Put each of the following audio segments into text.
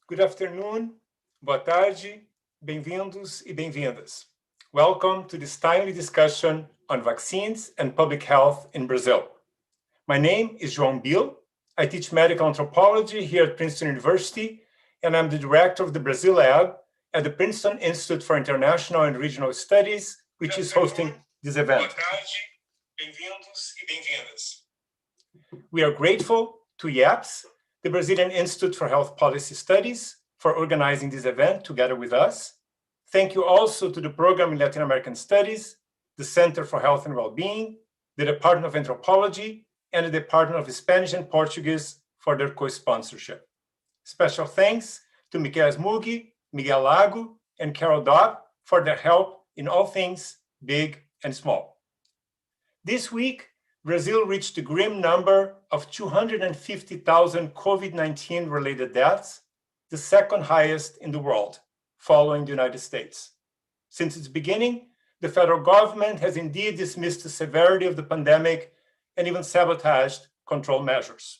Good afternoon, boa tarde, bem-vindos e bem-vindas. Welcome to this timely discussion on vaccines and public health in Brazil. My name is João Bill. I teach medical anthropology here at Princeton University, and I'm the director of the Brazil Lab at the Princeton Institute for International and Regional Studies, which is hosting this event. Boa tarde, bem-vindos e bem-vindas. We are grateful to IAPS, the Brazilian Institute for Health Policy Studies, for organizing this event together with us. Thank you also to the Program in Latin American Studies, the Center for Health and Wellbeing, the Department of Anthropology, and the Department of Spanish and Portuguese for their co-sponsorship. Special thanks to Miquel Smugi, Miguel Lago, and Carol Dobb for their help in all things big and small. This week, Brazil reached the grim number of 250,000 COVID-19 related deaths, the second highest in the world, following the United States. Since its beginning, the federal government has indeed dismissed the severity of the pandemic and even sabotaged control measures.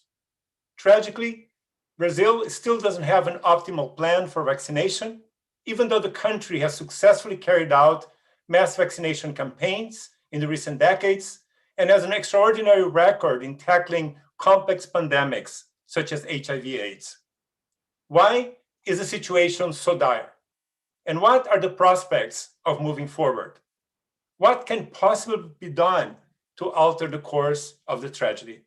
Tragically, Brazil still doesn't have an optimal plan for vaccination, even though the country has successfully carried out mass vaccination campaigns in the recent decades and has an extraordinary record in tackling complex pandemics such as HIV/AIDS. Why is the situation so dire? And what are the prospects of moving forward? What can possibly be done to alter the course of the tragedy?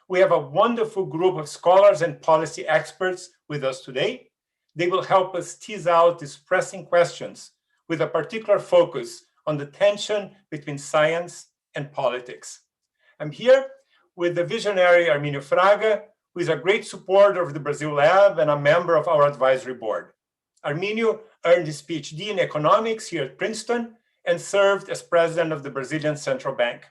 We have a wonderful group of scholars and policy experts with us today. They will help us tease out these pressing questions with a particular focus on the tension between science and politics. I'm here with the visionary Arminio Fraga, who is a great supporter of the Brazil Lab and a member of our advisory board. Arminio earned his PhD in economics here at Princeton and served as president of the Brazilian Central Bank.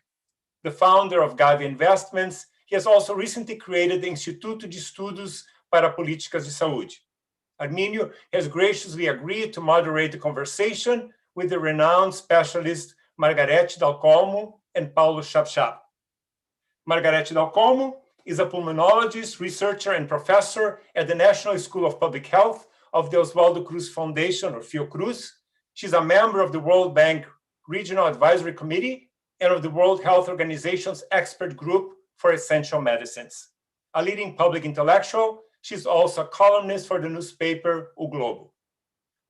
The founder of Gavi Investments, he has also recently created the Instituto de Estudos para Políticas de Saúde. Arminio has graciously agreed to moderate the conversation with the renowned specialist Margareth Dalcolmo and Paulo Chapchap. Margareth Dalcolmo is a pulmonologist, researcher, and professor at the National School of Public Health of the Oswaldo Cruz Foundation, or Fiocruz. She's a member of the World Bank Regional Advisory Committee and of the World Health Organization's Expert Group for Essential Medicines. A leading public intellectual, she's also a columnist for the newspaper O Globo.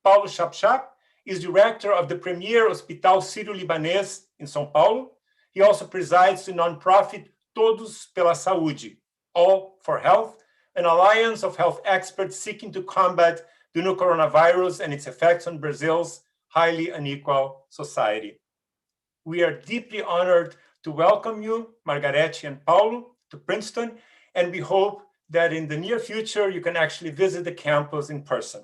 Paulo Chapchap is director of the premier Hospital Sírio-Libanês in São Paulo. He also presides the nonprofit Todos pela Saúde, All for Health, an alliance of health experts seeking to combat the new coronavirus and its effects on Brazil's highly unequal society. We are deeply honored to welcome you, Margareth and Paulo, to Princeton, and we hope that in the near future you can actually visit the campus in person.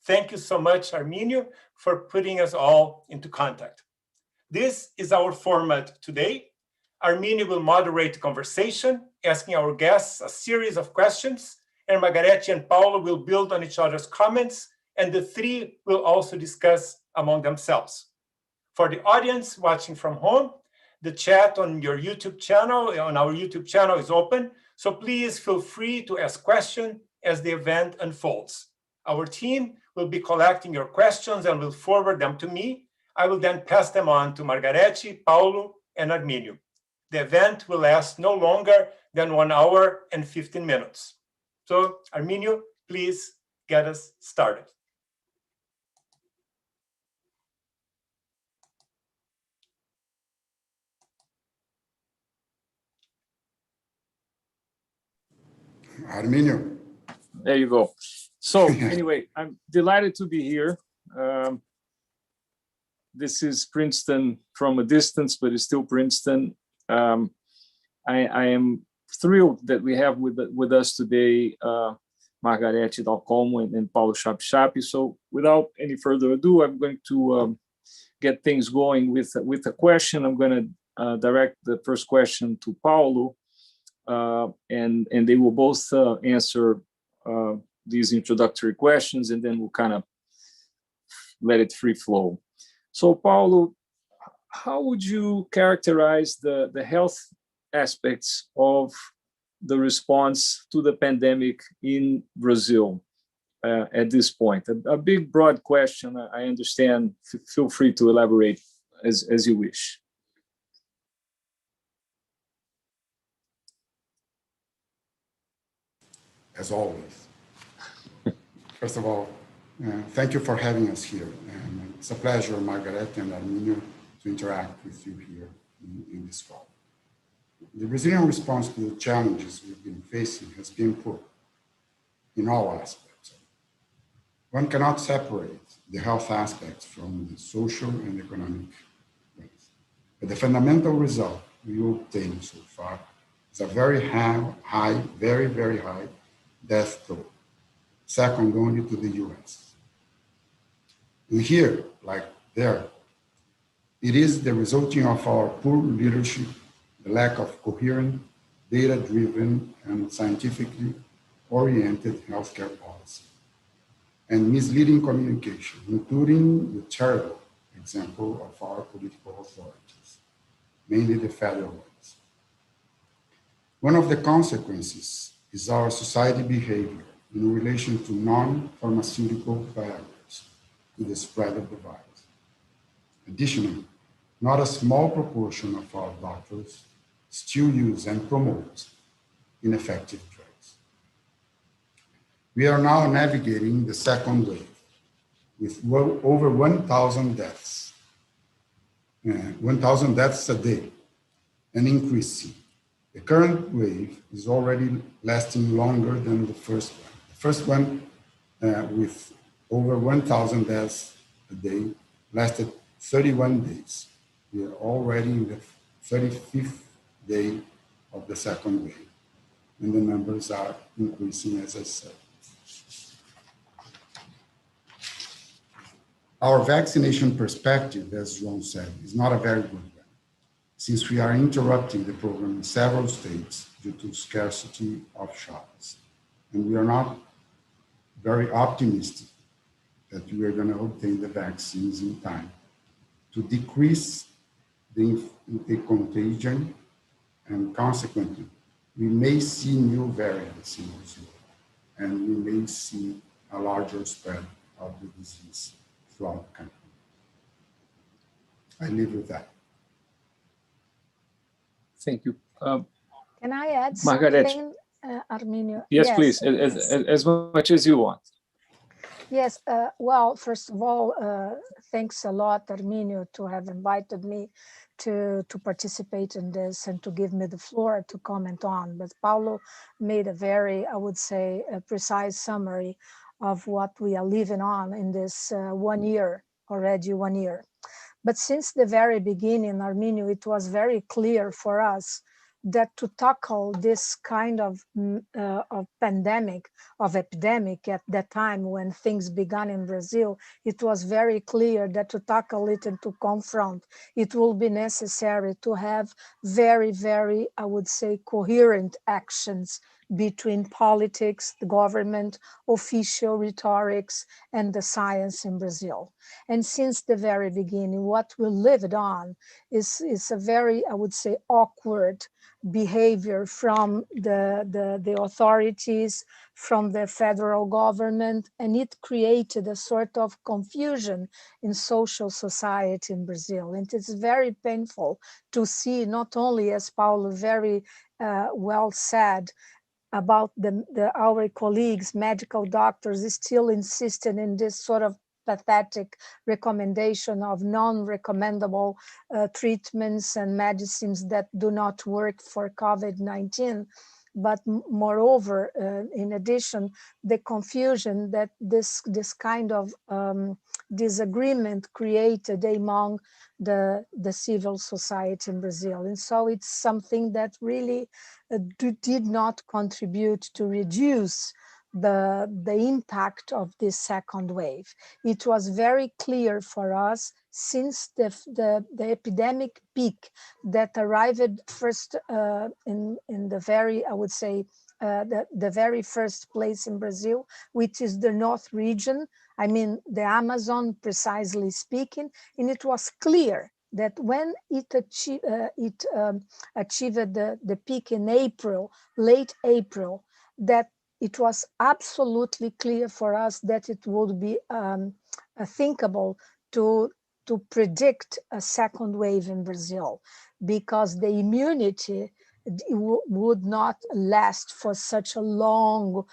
Thank you so much, Arminio, for putting us all into contact. This is our format today. Arminio will moderate the conversation, asking our guests a series of questions, and Margareth and Paulo will build on each other's comments, and the three will also discuss among themselves. For the audience watching from home, the chat on your YouTube channel, on our YouTube channel, is open, so please feel free to ask questions as the event unfolds. Our team will be collecting your questions and will forward them to me. I will then pass them on to Margareth, Paulo, and Arminio. The event will last no longer than 1 hour and 15 minutes. So, Arminio, please get us started. Arminio. There you go. So anyway, I'm delighted to be here. This is Princeton from a distance, but it's still Princeton. I am thrilled that we have with us today Margareth Dalcolmo and Paulo Chapchap. So without any further ado, I'm going to get things going with a question. I'm going to direct the first question to Paulo, and they will both answer these introductory questions, and then we'll kind of let it free flow. So Paulo, how would you characterize the health aspects of the response to the pandemic in Brazil? at this point? A big, broad question, I understand. Feel free to elaborate as you wish. As always. First of all, thank you for having us here. And it's a pleasure, Margareth and Arminio, to interact with you here in this call. The Brazilian response to the challenges we've been facing has been poor in all aspects. One cannot separate the health aspects from the social and economic ones. But the fundamental result we obtained so far is a very high, very, very high death toll, second only to the US. And here, like there, it is the resulting of our poor leadership, the lack of coherent, data-driven, and scientifically oriented healthcare policy, and misleading communication, including the terrible example of our political authorities, mainly the federal ones. One of the consequences is our society behavior in relation to non-pharmaceutical barriers to the spread of the virus. Additionally, not a small proportion of our doctors still use and promote ineffective drugs. We are now navigating the second wave with over 1,000 deaths, 1,000 deaths a day, and increasing. The current wave is already lasting longer than the first one. The first one, with over 1,000 deaths a day, lasted 31 days. We are already in the 35th day of the second wave, and the numbers are increasing, as I said. Our vaccination perspective, as João said, is not a very good one, since we are interrupting the program in several states due to scarcity of shots. And we are not very optimistic that we are going to obtain the vaccines in time to decrease the contagion, and consequently, we may see new variants in Brazil, and we may see a larger spread of the disease throughout the country. I leave with that. Thank you. Can I add Margareth. something, Arminio? Yes, please, as much as you want. Yes, well, first of all, thanks a lot, Arminio, to have invited me to participate in this and to give me the floor to comment on. But Paulo made a very, I would say, a precise summary of what we are living on in this 1 year, already 1 year. But since the very beginning, Arminio, it was very clear for us that to tackle this kind of pandemic, of epidemic at that time when things began in Brazil, it was very clear that to tackle it and to confront, it will be necessary to have very, very, I would say, coherent actions between politics, the government, official rhetorics, and the science in Brazil. And since the very beginning, what we lived on is a very, I would say, awkward behavior from the authorities, from the federal government, and it created a sort of confusion in social society in Brazil. And it's very painful to see, not only, as Paulo very well said, about our colleagues, medical doctors, still insisting in this sort of pathetic recommendation of non-recommendable treatments and medicines that do not work for COVID-19. But moreover, in addition, the confusion that this kind of disagreement created among the civil society in Brazil. And so it's something that really did not contribute to reduce the impact of this second wave. It was very clear for us since the epidemic peak that arrived first in the very, I would say, the very first place in Brazil, which is the North region, I mean the Amazon, precisely speaking, and it was clear that when it achieved the peak in April, late April, that it was absolutely clear for us that it would be thinkable to predict a second wave in Brazil, because the immunity would not last for such a long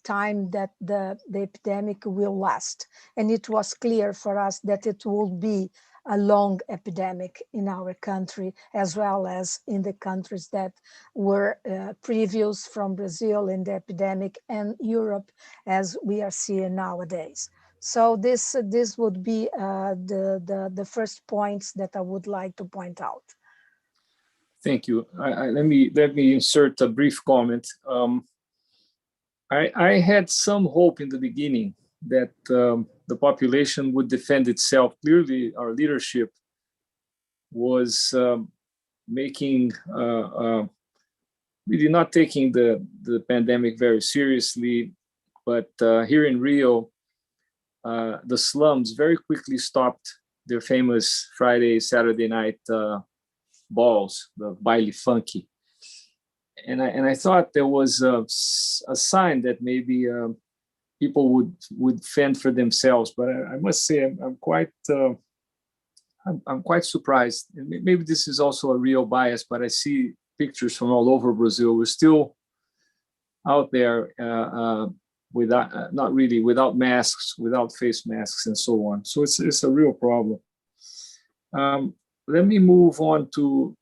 time that the epidemic will last. And it was clear for us that it would be a long epidemic in our country, as well as in the countries that were previous from Brazil in the epidemic, and Europe, as we are seeing nowadays. So this would be the first points that I would like to point out. Thank you. Let me insert a brief comment. I had some hope in the beginning that the population would defend itself. Clearly, our leadership was making really not taking the pandemic very seriously, but here in Rio, the slums very quickly stopped their famous Friday, Saturday night balls, the baile funky. And I thought there was a sign that maybe people would fend for themselves. But I must say I'm quite surprised. And maybe this is also a real bias, but I see pictures from all over Brazil. We're still out there without without masks, without face masks, and so on. So it's a real problem. Let me move on to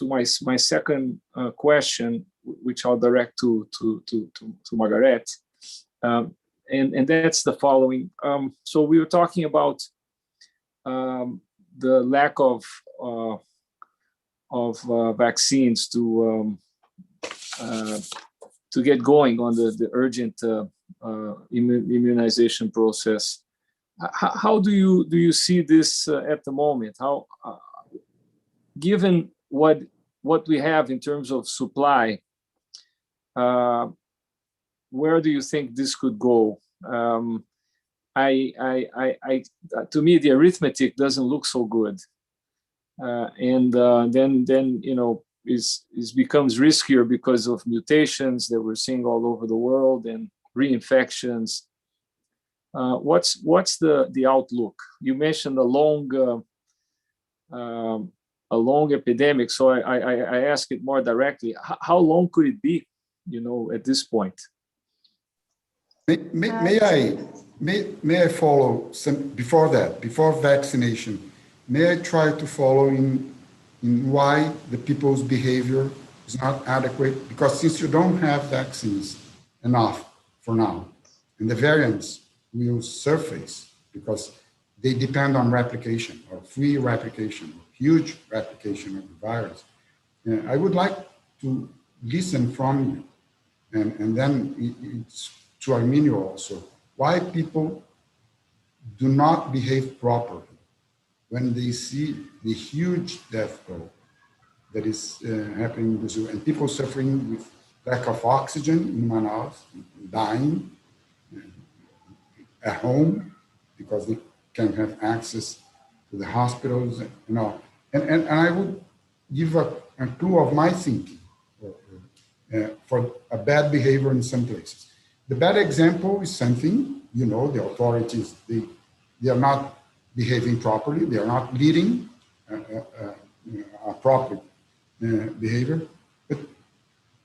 my second question, which I'll direct to Margareth, and that's the following. So we were talking about the lack of vaccines to get going on the urgent immunization process. How do you see this at the moment? How given what we have in terms of supply, where do you think this could go? To me, the arithmetic doesn't look so good, and then it becomes riskier because of mutations that we're seeing all over the world and reinfections. What's the outlook? You mentioned a long epidemic, so I ask it more directly. How long could it be, at this point? May I follow before vaccination? May I try to follow in why the people's behavior is not adequate? Because since you don't have vaccines enough for now, and the variants will surface because they depend on replication or free replication, huge replication of the virus. I would like to listen from you, and then it's to Arminio also, why people do not behave properly when they see the huge death toll that is happening in Brazil, and people suffering with lack of oxygen in Manaus, dying at home because they can't have access to the hospitals, And I would give a clue of my thinking for a bad behavior in some places. The bad example is something, the authorities, they are not behaving properly, they are not leading a proper behavior. But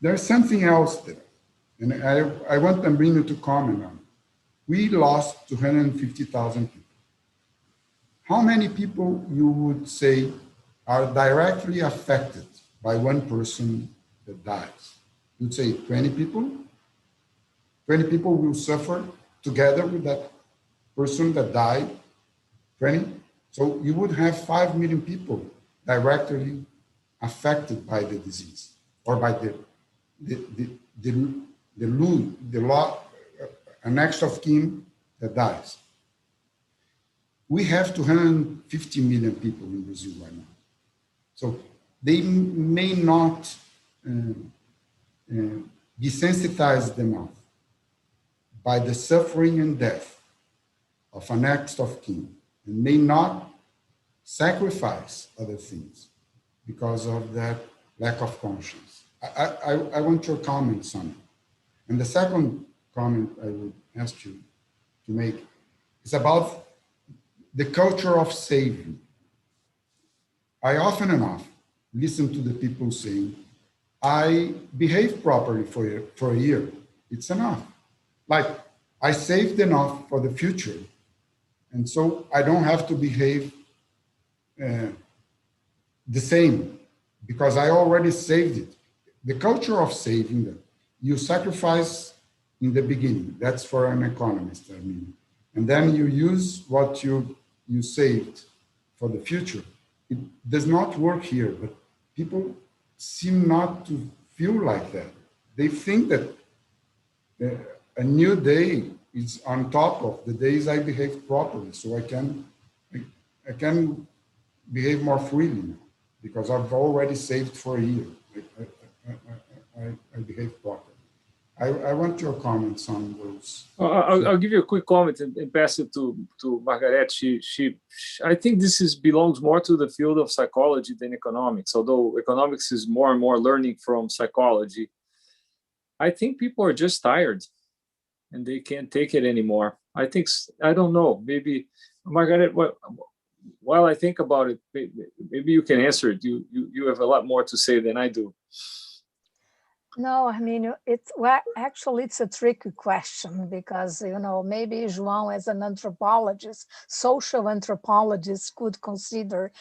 there's something else there, and I want Arminio to comment on. We lost 250,000 people. How many people you would say are directly affected by one person that dies? You'd say 20 people? 20 people will suffer together with that person that died? 20? So you would have 5 million people directly affected by the disease or by an next of kin that dies. We have 250 million people in Brazil right now. So they may not be sensitized enough by the suffering and death of an next of kin, and may not sacrifice other things because of that lack of conscience. I want your comments on it. And the second comment I would ask you to make is about the culture of saving. I often enough listen to the people saying, I behaved properly for a year. It's enough. Like, I saved enough for the future. And so I don't have to behave the same because I already saved it. The culture of saving, that you sacrifice in the beginning. That's for an economist, I mean. And then you use what you saved for the future. It does not work here, but people seem not to feel like that. They think that a new day is on top of the days I behaved properly, so I can behave more freely now because I've already saved for a year. I behave properly. I want your comments on those. I'll give you a quick comment and pass it to Margareth. I think this belongs more to the field of psychology than economics, although economics is more and more learning from psychology. I think people are just tired and they can't take it anymore. I don't know, maybe, Margareth, while I think about it, maybe you can answer it. You have a lot more to say than I do. No, I mean, actually, it's a tricky question because, maybe João, as an anthropologist, social anthropologist, could consider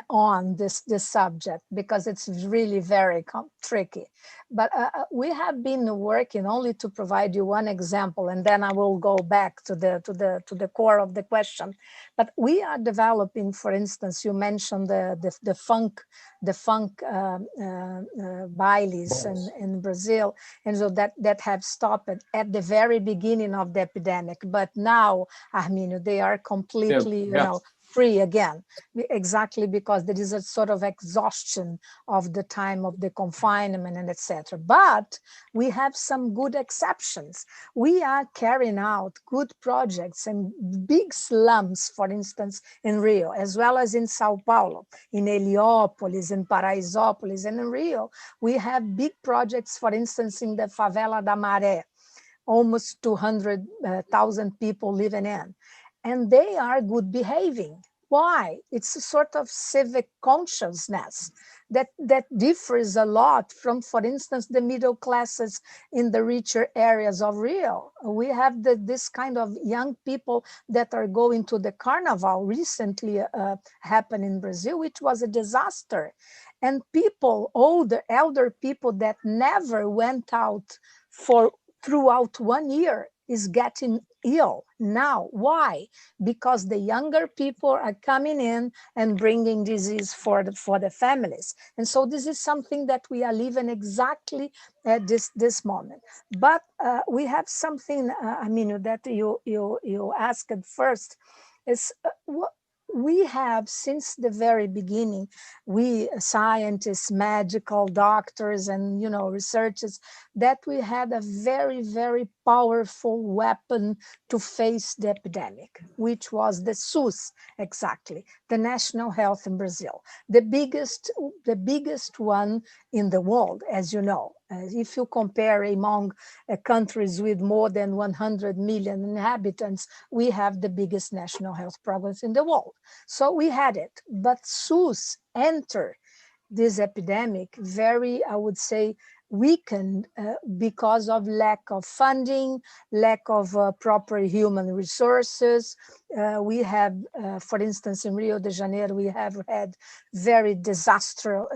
on this subject because it's really very tricky. But we have been working, only to provide you one example, and then I will go back to the core of the question. But we are developing, for instance, you mentioned the funk bailes in Brazil, and so that have stopped at the very beginning of the epidemic. But now, Arminio, they are completely, free again, exactly because there is a sort of exhaustion of the time of the confinement and etc. But we have some good exceptions. We are carrying out good projects and big slums, for instance, in Rio, as well as in Sao Paulo, in Heliópolis, in Paraisópolis, and in Rio, we have big projects, for instance, in the favela da Maré, almost 200,000 people living in. And they are good behaving. Why? It's a sort of civic consciousness that differs a lot from, for instance, the middle classes in the richer areas of Rio. We have this kind of young people that are going to the carnival recently happened in Brazil, which was a disaster. And people, elder people that never went out throughout 1 year is getting ill now. Why? Because the younger people are coming in and bringing disease for the families. And so this is something that we are living exactly at this moment. But we have something, Arminio, that you asked first, is what we have since the very beginning, we scientists, medical doctors, and researchers, that we had a very, very powerful weapon to face the epidemic, which was the SUS, exactly, the national health in Brazil, the biggest one in the world, as you know. If you compare among countries with more than 100 million inhabitants, we have the biggest national health programs in the world. So we had it, but SUS entered this epidemic very, I would say, weakened because of lack of funding, lack of proper human resources. We have, for instance, in Rio de Janeiro, we have had very disastrous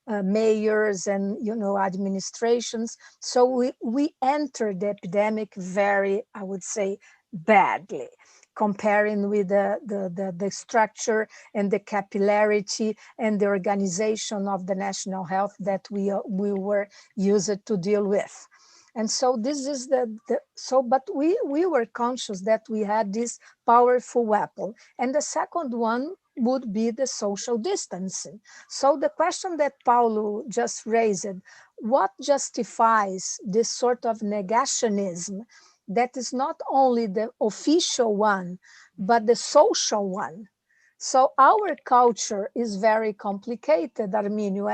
mayors and administrations. So we entered the epidemic very, I would say, badly, comparing with the structure and the capillarity and the organization of the national health that we were used to deal with. And so this is but we were conscious that we had this powerful weapon. And the second one would be the social distancing. So the question that Paulo just raised, what justifies this sort of negationism that is not only the official one, but the social one? So our culture is very complicated, Arminio,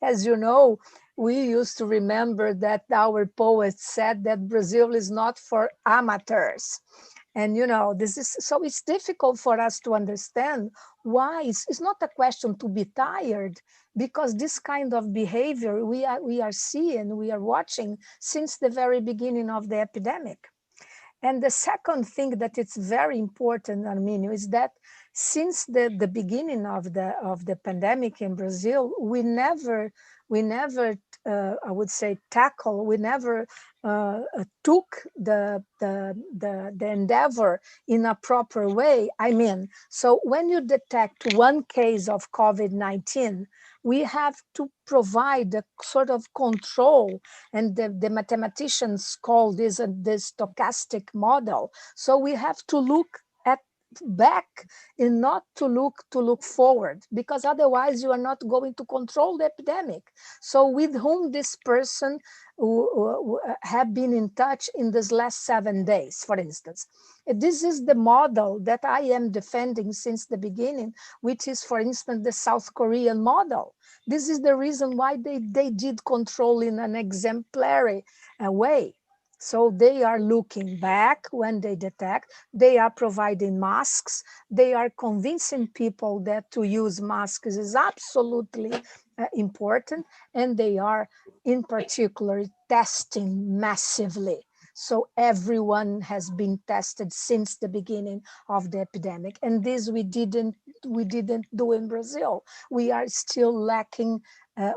As you know, we used to remember that our poet said that Brazil is not for amateurs. And this is so it's difficult for us to understand why it's not a question to be tired, because this kind of behavior we are seeing, we are watching since the very beginning of the epidemic. And the second thing that it's very important, Arminio, is that since the beginning of the pandemic in Brazil, we never I would say we never took the endeavor in a proper way. I mean, so when you detect one case of COVID-19, we have to provide a sort of control, and the mathematicians call this the stochastic model. So we have to look at back and not to look forward, because otherwise you are not going to control the epidemic. So with whom this person have been in touch in this last 7 days, for instance. This is the model that I am defending since the beginning, which is, for instance, the South Korean model. This is the reason why they did control in an exemplary way. So they are looking back when they detect, they are providing masks, they are convincing people that to use masks is absolutely important, and they are in particular testing massively. So everyone has been tested since the beginning of the epidemic, and this we didn't do in Brazil. We are still lacking.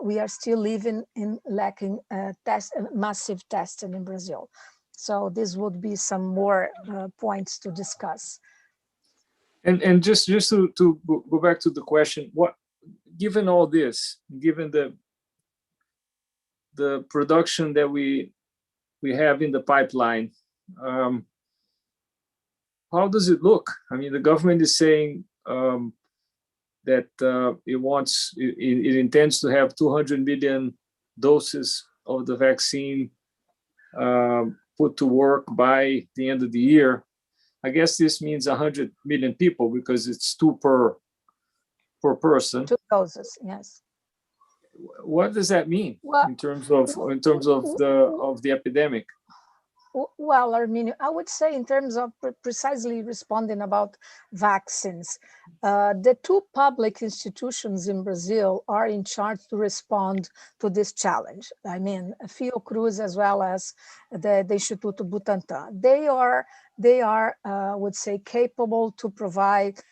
We are still living in lacking massive testing in Brazil. So this would be some more points to discuss. And just to go back to the question, what, given all this, given the production that we have in the pipeline, how does it look? I mean, the government is saying that it intends to have 200 million doses of the vaccine put to work by the end of the year. I guess this means 100 million people, because it's 2 per person. 2 doses, yes. What does that mean in terms of the epidemic? Well, Arminio, I would say in terms of precisely responding about vaccines, the 2 public institutions in Brazil are in charge to respond to this challenge. I mean, Fiocruz as well as the Instituto Butantan. They are, I would say, capable to provide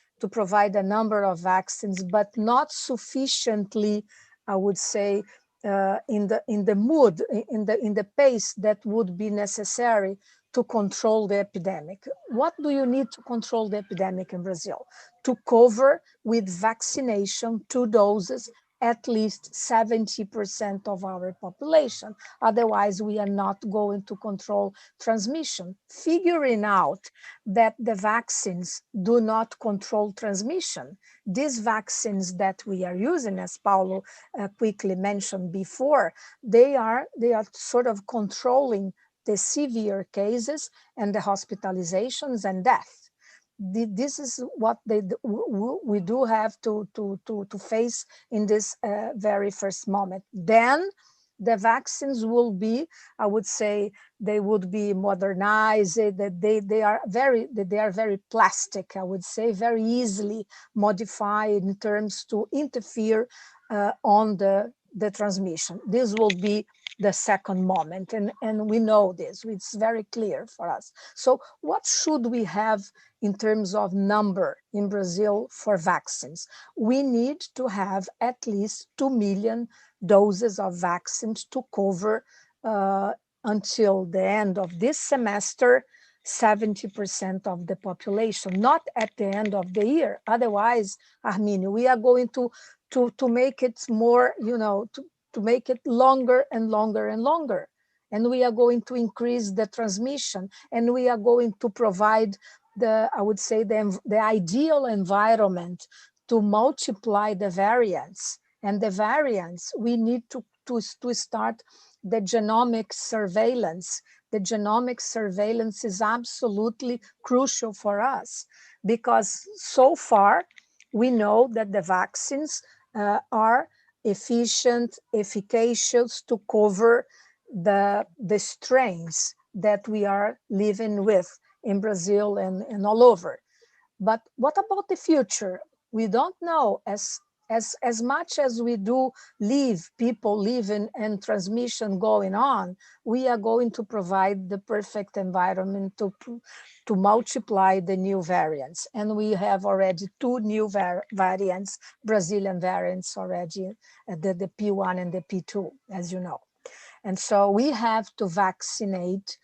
a number of vaccines, but not sufficiently, I would say, in the pace that would be necessary to control the epidemic. What do you need to control the epidemic in Brazil? To cover with vaccination 2 doses at least 70% of our population. Otherwise, we are not going to control transmission. Figuring out that the vaccines do not control transmission. These vaccines that we are using, as Paulo quickly mentioned before, they are sort of controlling the severe cases and the hospitalizations and death. This is what we do have to face in this very first moment. Then the vaccines will be, I would say, they would be modernized. They are very plastic, I would say, very easily modified in terms to interfere on the transmission. This will be the second moment, and we know this, it's very clear for us. So what should we have in terms of number in Brazil for vaccines? We need to have at least 2 million doses of vaccines to cover until the end of this semester 70% of the population, not at the end of the year. Otherwise, Arminio, we are going to make it more, to make it longer and longer and longer. And we are going to increase the transmission, and we are going to provide I would say, the ideal environment to multiply the variants. And the variants, we need to start the genomic surveillance. The genomic surveillance is absolutely crucial for us, because so far we know that the vaccines are efficient, efficacious to cover the strains that we are living with in Brazil and all over. But what about the future? We don't know. As much as we do people living and transmission going on, we are going to provide the perfect environment to multiply the new variants. And we have already 2 new variants, Brazilian variants already, the P1 and the P2, as you know. And so we have to vaccinate,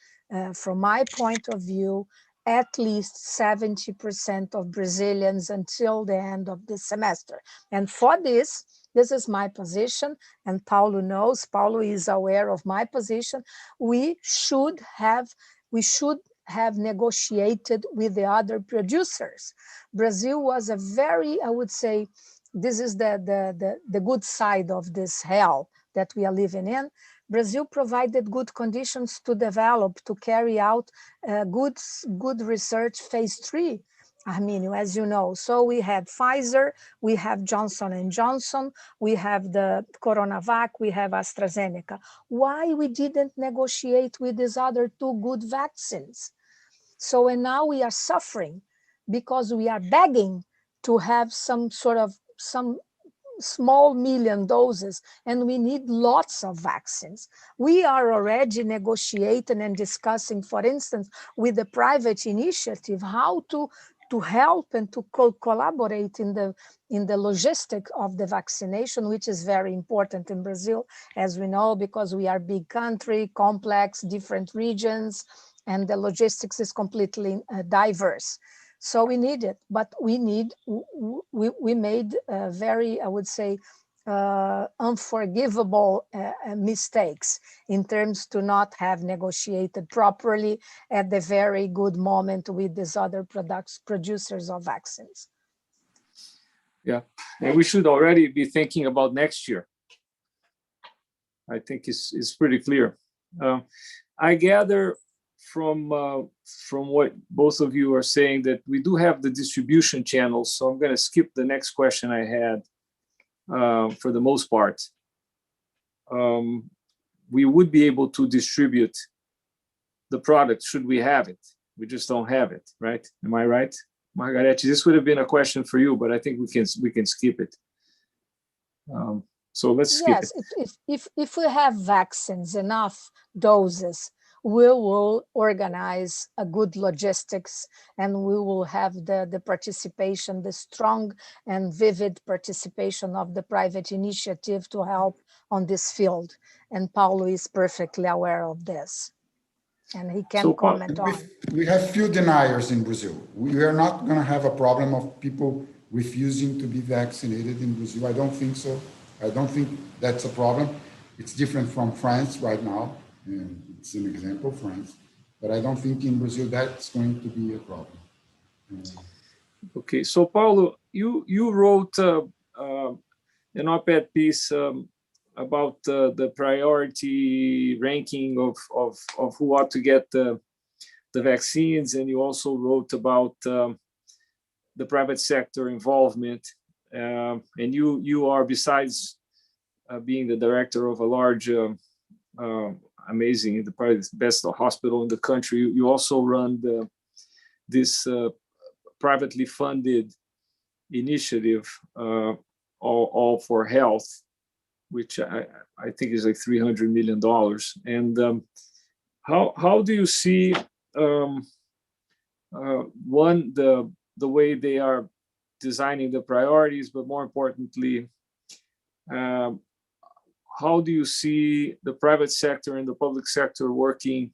from my point of view, at least 70% of Brazilians until the end of the semester. And for this is my position, and Paulo knows, Paulo is aware of my position. We should have negotiated with the other producers. Brazil was a very, I would say, this is the good side of this hell that we are living in. Brazil provided good conditions to develop, to carry out good research phase 3, Arminio, as you know. So we had Pfizer, we have Johnson & Johnson, we have the CoronaVac, we have AstraZeneca. Why we didn't negotiate with these other 2 good vaccines? So, and now we are suffering because we are begging to have some small million doses, and we need lots of vaccines. We are already negotiating and discussing, for instance, with the private initiative, how to help and to collaborate in the logistics of the vaccination, which is very important in Brazil, as we know, because we are a big country, complex, different regions, and the logistics is completely diverse. So we need it, but we made very, I would say, unforgivable mistakes in terms to not have negotiated properly at the very good moment with these other producers of vaccines. Yeah, and we should already be thinking about next year. I think it's pretty clear. I gather from what both of you are saying that we do have the distribution channels. So I'm going to skip the next question I had for the most part. We would be able to distribute the product should we have it. We just don't have it, right? Am I right? Margareth, this would have been a question for you, but I think we can skip it. So let's skip it. Yes, if we have vaccines, enough doses, we will organize a good logistics, and we will have the participation, the strong and vivid participation of the private initiative to help on this field. And Paulo is perfectly aware of this, and he can comment on. We have few deniers in Brazil. We are not going to have a problem of people refusing to be vaccinated in Brazil. I don't think so. I don't think that's a problem. It's different from France right now. It's an example, France. But I don't think in Brazil that's going to be a problem. Okay, so Paulo, you wrote an op-ed piece about the priority ranking of who ought to get the vaccines, and you also wrote about the private sector involvement. And you are, besides being the director of a large, amazing, probably the best hospital in the country, you also run this privately funded initiative, all for health, which I think is like $300 million. And how do you see one, the way they are designing the priorities, but more importantly, how do you see the private sector and the public sector working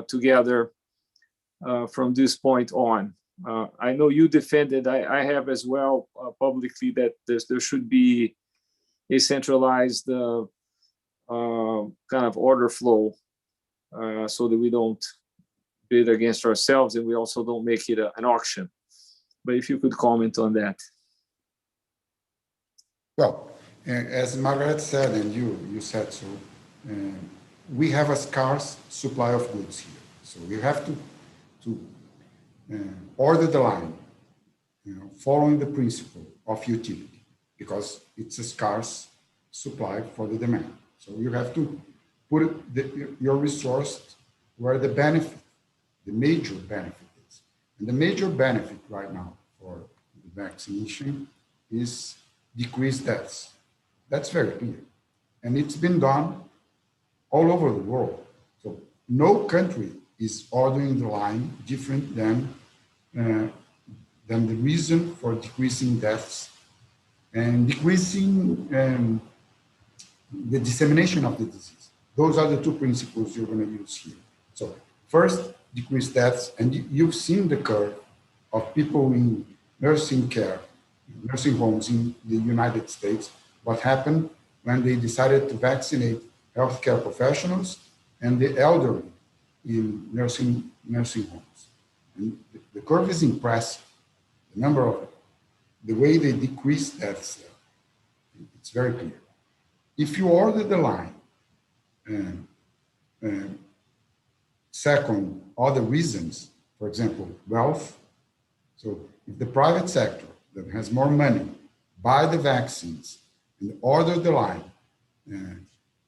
together from this point on? I know you defended, I have as well publicly, that there should be a centralized kind of order flow so that we don't bid against ourselves and we also don't make it an auction. But if you could comment on that. Well, as Margareth said, and you said so, we have a scarce supply of goods here. So we have to order the line, following the principle of utility, because it's a scarce supply for the demand. So you have to put your resource where the benefit, the major benefit is. And the major benefit right now for the vaccination is decreased deaths. That's very clear. And it's been done all over the world. So no country is ordering the line different than the reason for decreasing deaths and decreasing the dissemination of the disease. Those are the two principles you're going to use here. So first, decrease deaths, and you've seen the curve of people in nursing care, nursing homes in the United States, what happened when they decided to vaccinate healthcare professionals and the elderly in nursing homes. And the curve is impressive. The number of, the way they decrease deaths, it's very clear. If you order the line, second, other reasons, for example, wealth. So if the private sector that has more money buy the vaccines and order the line,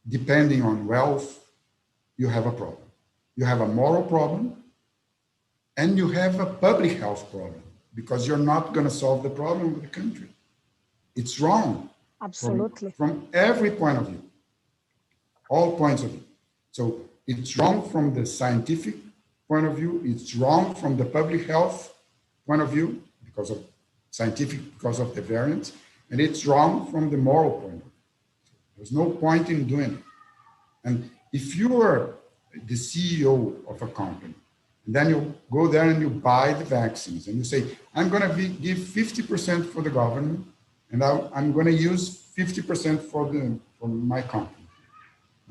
depending on wealth, you have a problem. You have a moral problem, and you have a public health problem, because you're not going to solve the problem with the country. It's wrong. Absolutely. From every point of view, all points of view. So it's wrong from the scientific point of view. It's wrong from the public health point of view, because of because of the variants, and it's wrong from the moral point of view. There's no point in doing it. And if you are the CEO of a company, and then you go there and you buy the vaccines, and you say, I'm going to give 50% for the government, and I'm going to use 50% for my company,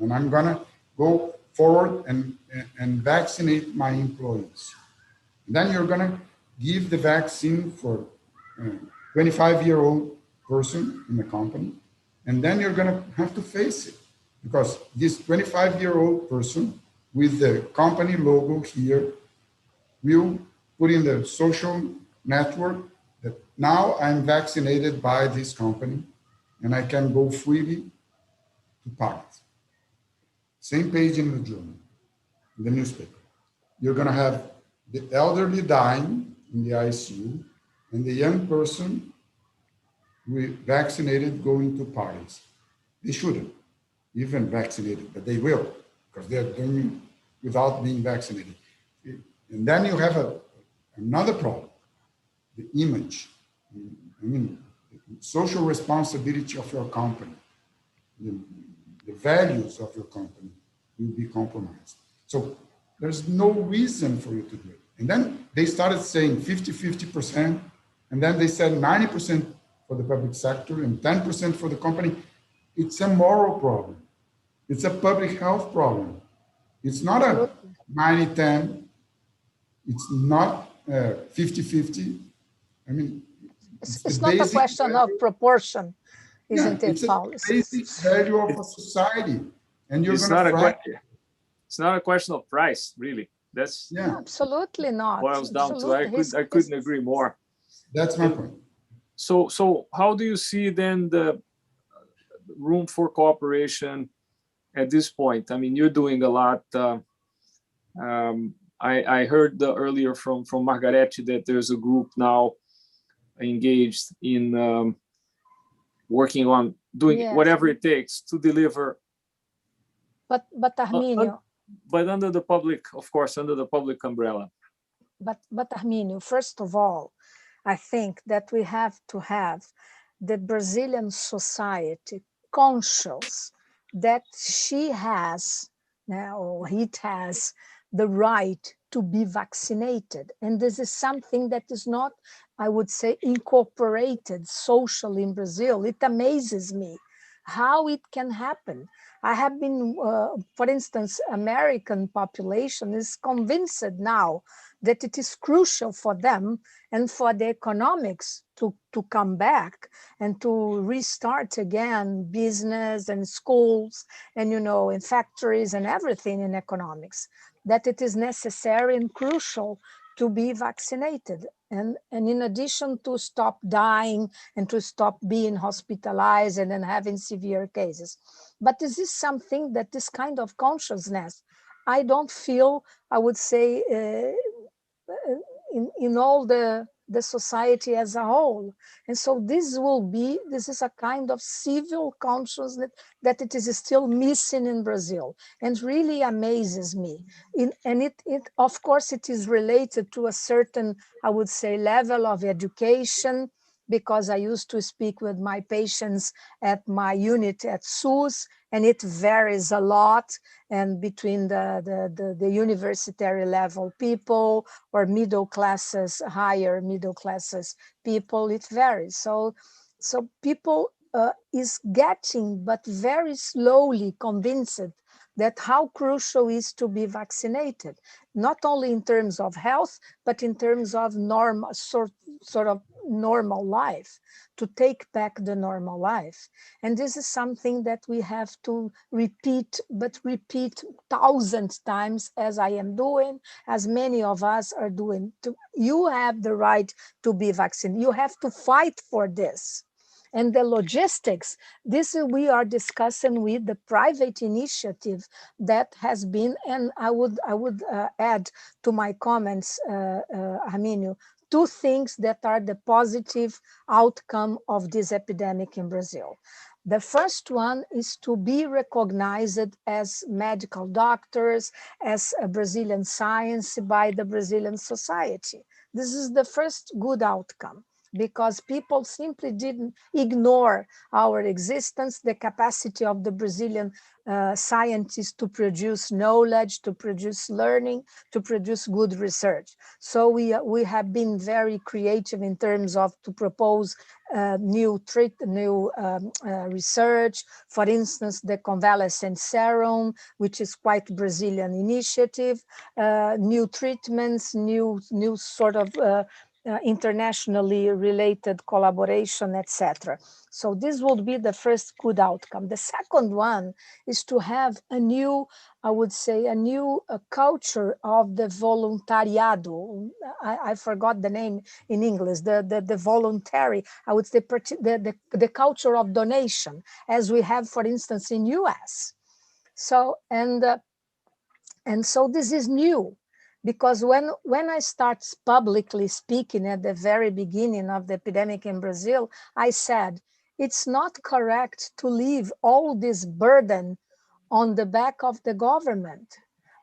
and I'm going to go forward and vaccinate my employees. And then you're going to give the vaccine for a 25-year-old person in the company, and then you're going to have to face it, because this 25-year-old person with the company logo here will put in the social network that now I'm vaccinated by this company and I can go freely to parties. Same page in the journal, in the newspaper. You're going to have the elderly dying in the ICU and the young person vaccinated going to parties. They shouldn't even vaccinated, but they will, because they're doing without being vaccinated. And then you have another problem, the image. I mean, the social responsibility of your company, the values of your company will be compromised. So there's no reason for you to do it. And then they started saying 50%, and then they said 90% for the public sector and 10% for the company. It's a moral problem. It's a public health problem. It's not a 90-10. It's not 50-50. I mean, it's not a question of proportion, isn't it, Paulo? It's a basic value of a society. And you're It's not a question of price, really. That's absolutely not. Boils down to. I couldn't agree more. That's my point. So how do you see then the room for cooperation at this point? I mean, you're doing a lot. I heard earlier from Margareth that there's a group now engaged in working on doing whatever it takes to deliver. But Arminio. But under the public, of course, under the public umbrella. But Arminio, first of all, I think that we have to have the Brazilian society conscious that she has, or it has, the right to be vaccinated. And this is something that is not, I would say, incorporated socially in Brazil. It amazes me how it can happen. I have been, for instance, American population is convinced now that it is crucial for them and for the economics to come back and to restart again business and schools and, in factories and everything in economics, that it is necessary and crucial to be vaccinated. And in addition to stop dying and to stop being hospitalized and then having severe cases. But this is something that this kind of consciousness, I don't feel, I would say, in all the society as a whole. And so this is a kind of civil consciousness that it is still missing in Brazil, and really amazes me. And it of course it is related to a certain, I would say, level of education, because I used to speak with my patients at my unit at SUS, and it varies a lot, and between the university level people or middle classes, higher middle classes people, it varies. So people is getting, but very slowly convinced that how crucial is to be vaccinated, not only in terms of health, but in terms of normal sort of normal life, to take back the normal life. And this is something that we have to repeat, but repeat 1,000 times, as I am doing, as many of us are doing. You have the right to be vaccinated. You have to fight for this. And the logistics, this we are discussing with the private initiative that has been, and I would add to my comments, Arminio, two things that are the positive outcome of this epidemic in Brazil. The first one is to be recognized as medical doctors, as a Brazilian science by the Brazilian society. This is the first good outcome, because people simply didn't ignore our existence, the capacity of the Brazilian scientists to produce knowledge, to produce learning, to produce good research. So we have been very creative in terms of to propose new research. For instance, the convalescent serum, which is quite Brazilian initiative, new treatments, new sort of internationally related collaboration, etc. So this would be the first good outcome. The second one is to have a new, I would say, a new culture of the voluntariado. I forgot the name in English, the voluntary, I would say, the culture of donation, as we have, for instance, in US. So, and so this is new, because when I start publicly speaking at the very beginning of the epidemic in Brazil, I said, it's not correct to leave all this burden on the back of the government.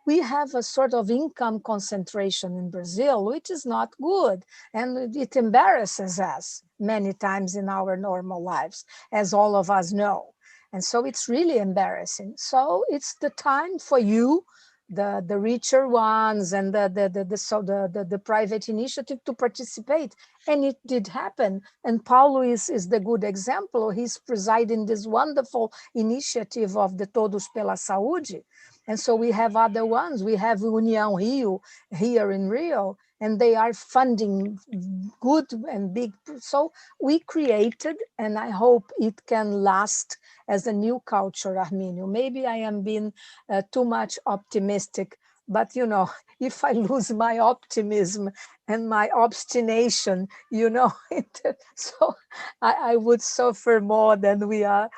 We have a sort of income concentration in Brazil, which is not good. And it embarrasses us many times in our normal lives, as all of us know. And so it's really embarrassing. So it's the time for you, the richer ones, and the private initiative to participate. And it did happen. And Paulo is the good example. He's presiding this wonderful initiative of the Todos pela Saúde. And so we have other ones. We have União Rio here in Rio, and they are funding good and big. So we created, and I hope it can last as a new culture, Arminio. Maybe I am being too much optimistic, but you know, if I lose my optimism and my obstination, you know, so I would suffer more than we are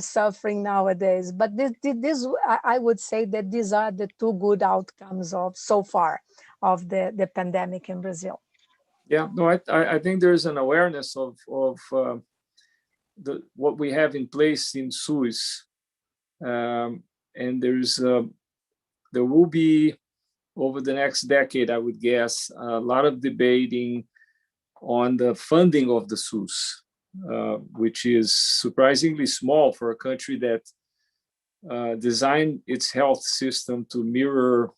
suffering nowadays. But this I would say that these are the two good outcomes of so far of the pandemic in Brazil. Yeah, no, I think there's an awareness of what we have in place in SUS, and there will be, over the next decade, I would guess, a lot of debating on the funding of the SUS, which is surprisingly small for a country that designed its health system to mirror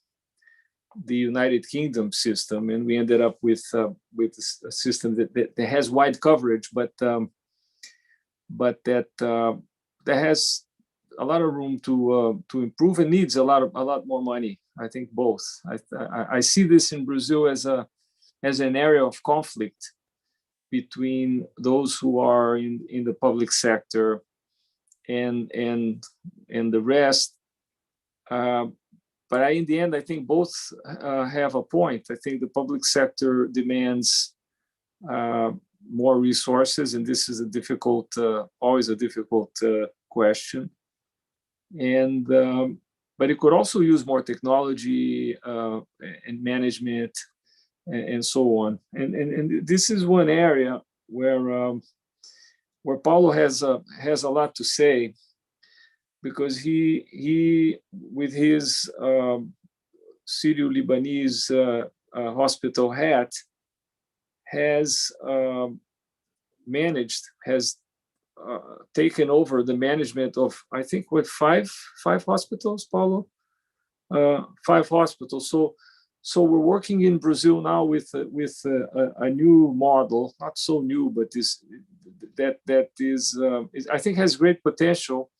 the United Kingdom system, and we ended up with a system that has wide coverage, but that has a lot of room to improve, and needs a lot more money. I think both. I see this in Brazil as an area of conflict between those who are in the public sector and the rest. But in the end, I think both have a point. I think the public sector demands more resources, and this is a difficult, always a difficult question. And but it could also use more technology and management and so on. And this is one area where Paulo has a lot to say, because he with his Syrio-Lebanese hospital hat has taken over the management of, I think, what, five hospitals, Paulo? 5 hospitals. So we're working in Brazil now with a new model, not so new, but that is I think has great potential.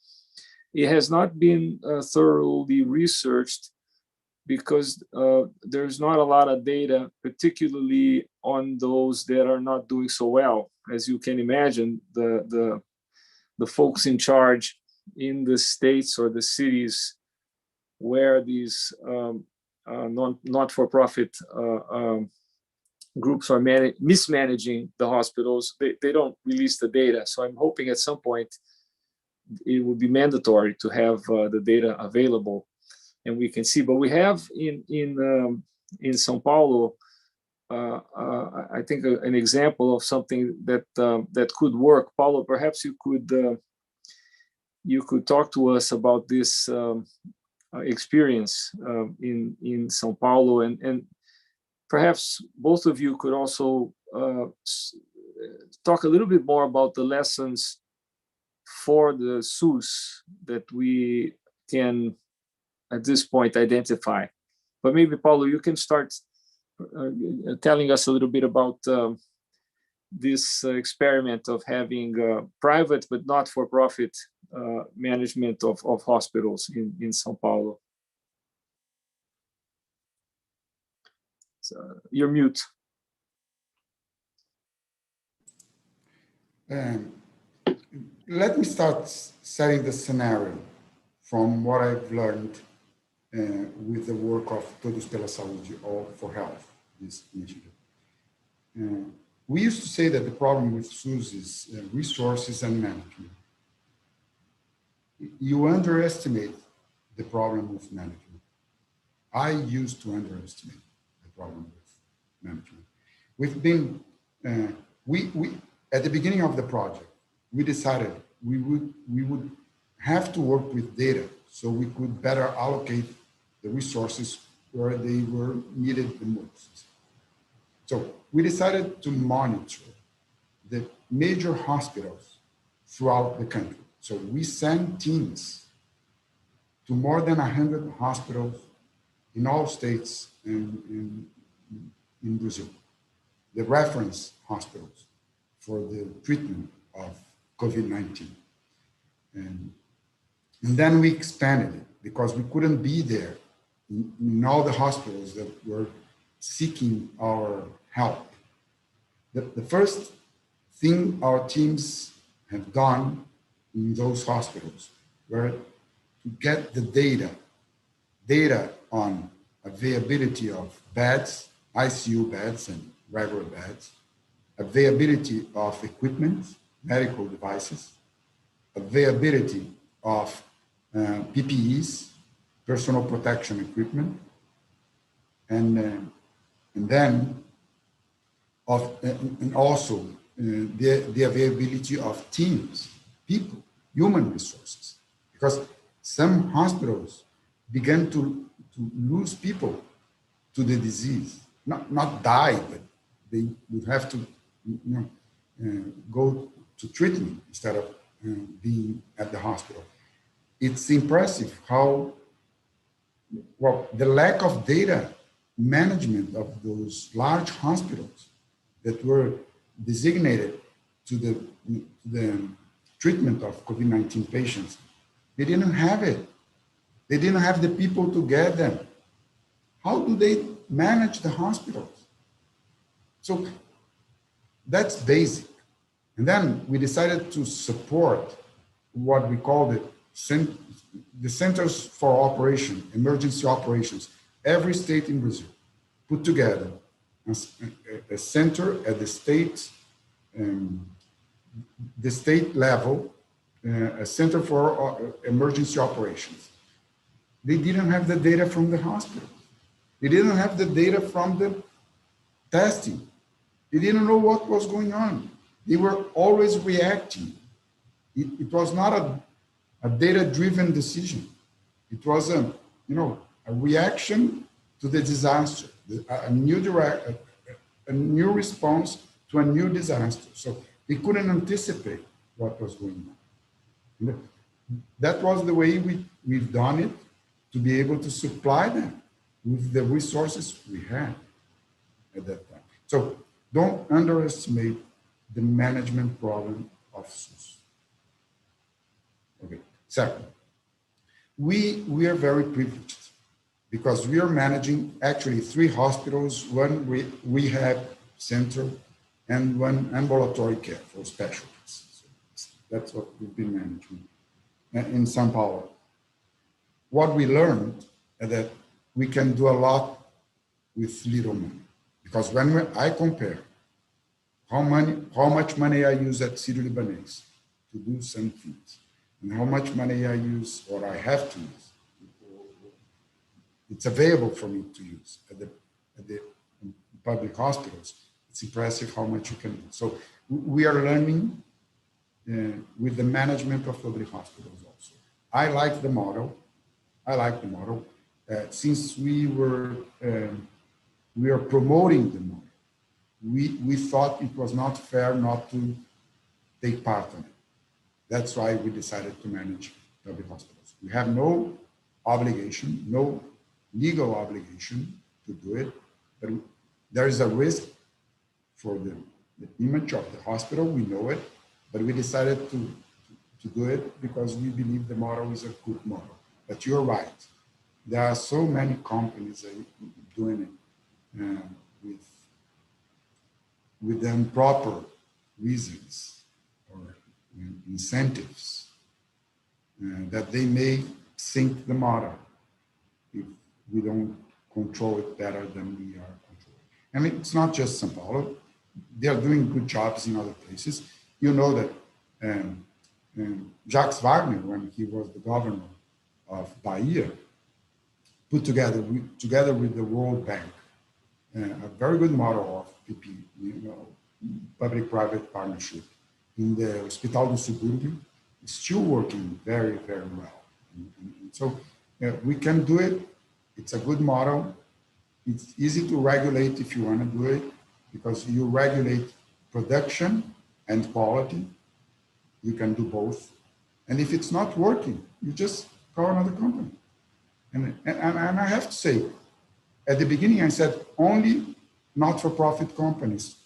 It has not been thoroughly researched because there's not a lot of data, particularly on those that are not doing so well. As you can imagine, the folks in charge in the states or the cities where these not-for-profit groups are mismanaging the hospitals, they don't release the data. So I'm hoping at some point it would be mandatory to have the data available, and we can see. But we have in São Paulo, I think an example of something that could work. Paulo, perhaps you could talk to us about this experience in São Paulo, and perhaps both of you could also talk a little bit more about the lessons for the SUS that we can at this point identify. But maybe, Paulo, you can start telling us a little bit about this experiment of having private but not for profit management of hospitals in São Paulo. So you're mute. Let me start setting the scenario from what I've learned with the work of Todos pela Saúde, or for health, this initiative. We used to say that the problem with SUS is resources and management. You underestimate the problem with management. I used to underestimate the problem with management. We've been, we at the beginning of the project, we decided we would have to work with data so we could better allocate the resources where they were needed the most. So we decided to monitor the major hospitals throughout the country. So we sent teams to more than 100 hospitals in all states in Brazil, the reference hospitals for the treatment of COVID-19. And then we expanded it because we couldn't be there in all the hospitals that were seeking our help. The first thing our teams have done in those hospitals were to get the data on availability of beds, ICU beds and regular beds, availability of equipment, medical devices, availability of PPEs, personal protection equipment, and then also the availability of teams, people, human resources, because some hospitals began to lose people to the disease, not die, but they would have to go to treatment instead of being at the hospital. It's impressive how, well, the lack of data management of those large hospitals that were designated to the treatment of COVID-19 patients, they didn't have it. They didn't have the people to get them. How do they manage the hospitals? So that's basic. And then we decided to support what we called the Centers for Operation, Emergency Operations, every state in Brazil, put together a center at the state level, a center for emergency operations. They didn't have the data from the hospital. They didn't have the data from the testing. They didn't know what was going on. They were always reacting. It was not a data-driven decision. It was a reaction to the disaster, a new response to a new disaster. So they couldn't anticipate what was going on. That was the way we've done it, to be able to supply them with the resources we had at that time. So don't underestimate the management problem of SUS. Okay. Second, we are very privileged because we are managing actually 3 hospitals, 1 rehab center, and 1 ambulatory care for specialties. So that's what we've been managing in São Paulo. What we learned is that we can do a lot with little money, because when I compare how much money I use at Sírio-Libanês to do some things, and how much money I use, or I have to use, it's available for me to use at the public hospitals. It's impressive how much you can do. So we are learning with the management of public hospitals also. I like the model. Since we are promoting the model, we thought it was not fair not to take part in it. That's why we decided to manage public hospitals. We have no obligation, no legal obligation to do it, but there is a risk for the image of the hospital. We know it, but we decided to do it because we believe the model is a good model. But you're right. There are so many companies doing it with the improper reasons or incentives that they may sink the model if we don't control it better than we are controlling. And it's not just São Paulo. They are doing good jobs in other places. You know that Jacques Wagner, when he was the governor of Bahia, put together with the World Bank a very good model of PP, public-private partnership in the Hospital do Subúrbio. It's still working very, very well. And so we can do it. It's a good model. It's easy to regulate if you want to do it, because you regulate production and quality. You can do both. And if it's not working, you just call another company. And I have to say, at the beginning, I said only not-for-profit companies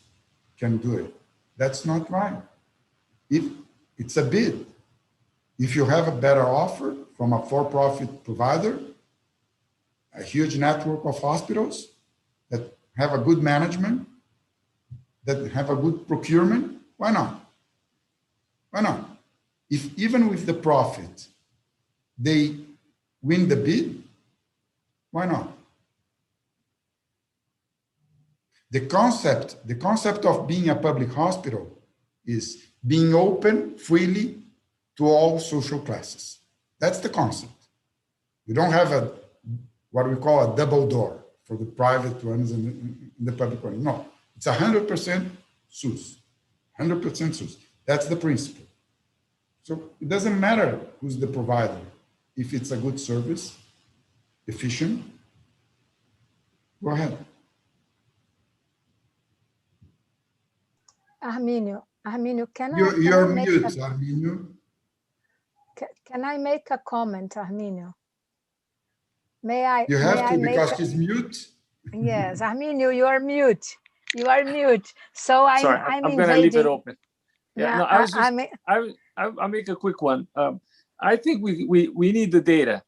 can do it. That's not right. If it's a bid, if you have a better offer from a for-profit provider, a huge network of hospitals that have a good management, that have a good procurement, why not? Why not? If even with the profit, they win the bid, why not? The concept of being a public hospital is being open freely to all social classes. That's the concept. You don't have what we call a double door for the private ones and the public ones. No, it's 100% SUS, 100% SUS. That's the principle. So it doesn't matter who's the provider. If it's a good service, efficient, go ahead. Arminio, can You're mute, Arminio. Can I make a comment, Arminio? You have to, because she's mute. Yes, Arminio, you are mute. You are mute. So I'm going to leave it open. Yeah, no, I'll make a quick one. I think we need the data.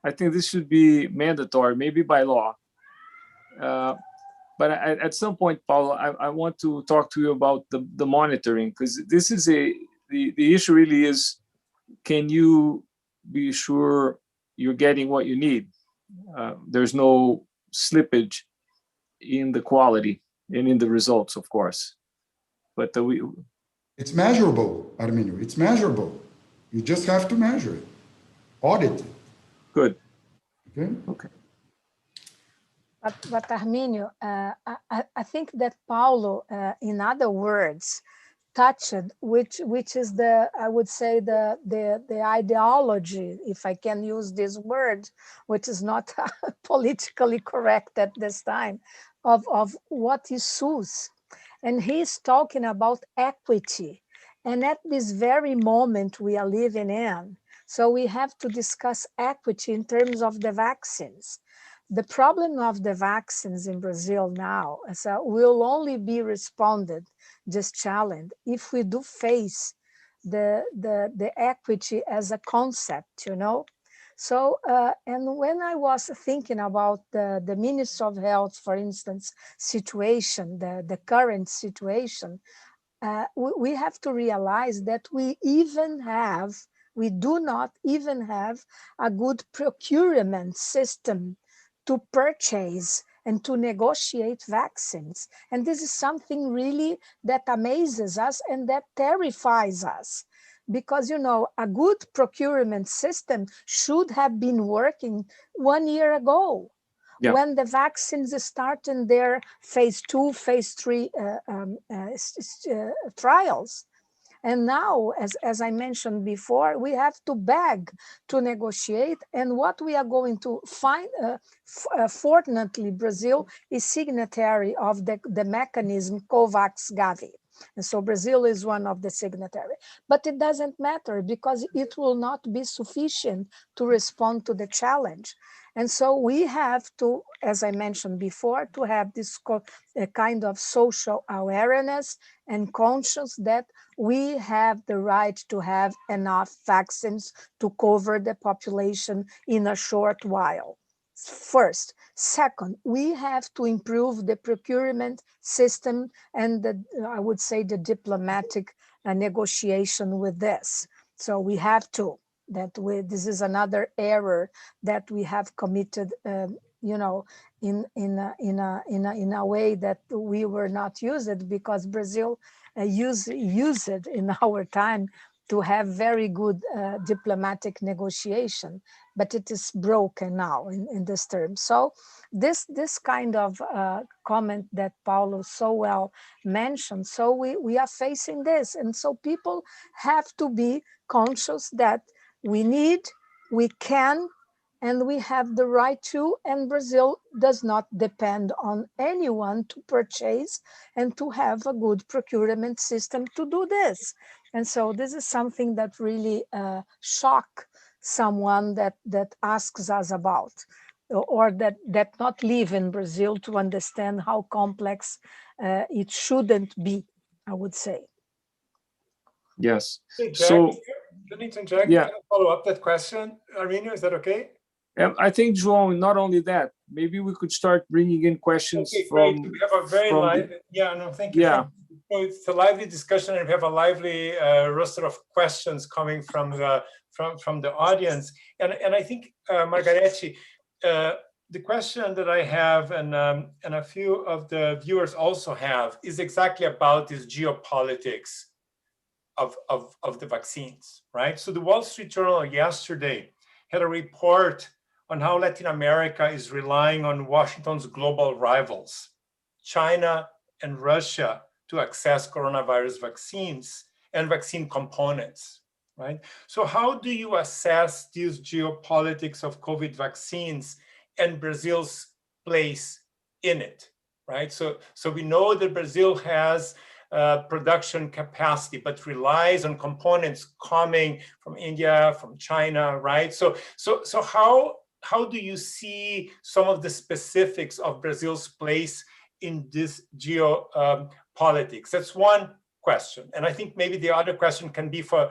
I think this should be mandatory, maybe by law. But at some point, Paulo, I want to talk to you about the monitoring, because this is the issue really is, can you be sure you're getting what you need? There's no slippage in the quality. and in the results, of course. But it's measurable, Arminio. It's measurable. You just have to measure it, audit it. Good. Okay. Okay. But Arminio, I think that Paulo, in other words, touched, which is the, I would say, the ideology, if I can use this word, which is not politically correct at this time, of what is SUS. And he's talking about equity. And at this very moment we are living in, so we have to discuss equity in terms of the vaccines. The problem of the vaccines in Brazil now is will only be responded, this challenge, if we do face the equity as a concept, you know. So, and when I was thinking about the Minister of Health, for instance, situation, the current situation, we have to realize that we do not even have a good procurement system to purchase and to negotiate vaccines. And this is something really that amazes us and that terrifies us. Because, you know, a good procurement system should have been working 1 year ago. Yeah. When the vaccines start in their phase 2, phase 3 trials. And now, as I mentioned before, we have to beg to negotiate. And what we are going to find, fortunately, Brazil is signatory of the mechanism COVAX-Gavi. And so Brazil is one of the signatories. But it doesn't matter because it will not be sufficient to respond to the challenge. And so we have to, as I mentioned before, to have this kind of social awareness and conscience that we have the right to have enough vaccines to cover the population in a short while. First. Second, we have to improve the procurement system and I would say the diplomatic negotiation with this. So we have to. This is another error that we have committed, you know, in a way that we were not used, because Brazil used it in our time to have very good diplomatic negotiation, but it is broken now in this term. So this kind of comment that Paulo so well mentioned, so we are facing this. And so people have to be conscious that we need, we can, and we have the right to, and Brazil does not depend on anyone to purchase and to have a good procurement system to do this. And so this is something that really shock someone that asks us about, or that not live in Brazil to understand how complex it shouldn't be, I would say. Yes. Hey, Jack, so let me interject. Yeah. Follow up that question. Arminio, is that okay? I think, João, not only that, maybe we could start bringing in questions from. Great. We have a very lively. Yeah, no, thank you. Yeah. So it's a lively discussion, and we have a lively roster of questions coming from the audience. And I think, Margareth, the question that I have, and a few of the viewers also have, is exactly about this geopolitics of the vaccines, right? So the Wall Street Journal yesterday had a report on how Latin America is relying on Washington's global rivals, China and Russia, to access coronavirus vaccines and vaccine components, right? So how do you assess these geopolitics of COVID vaccines and Brazil's place in it, right? So we know that Brazil has production capacity, but relies on components coming from India, from China, right? So how do you see some of the specifics of Brazil's place in this geopolitics? That's one question. And I think maybe the other question can be for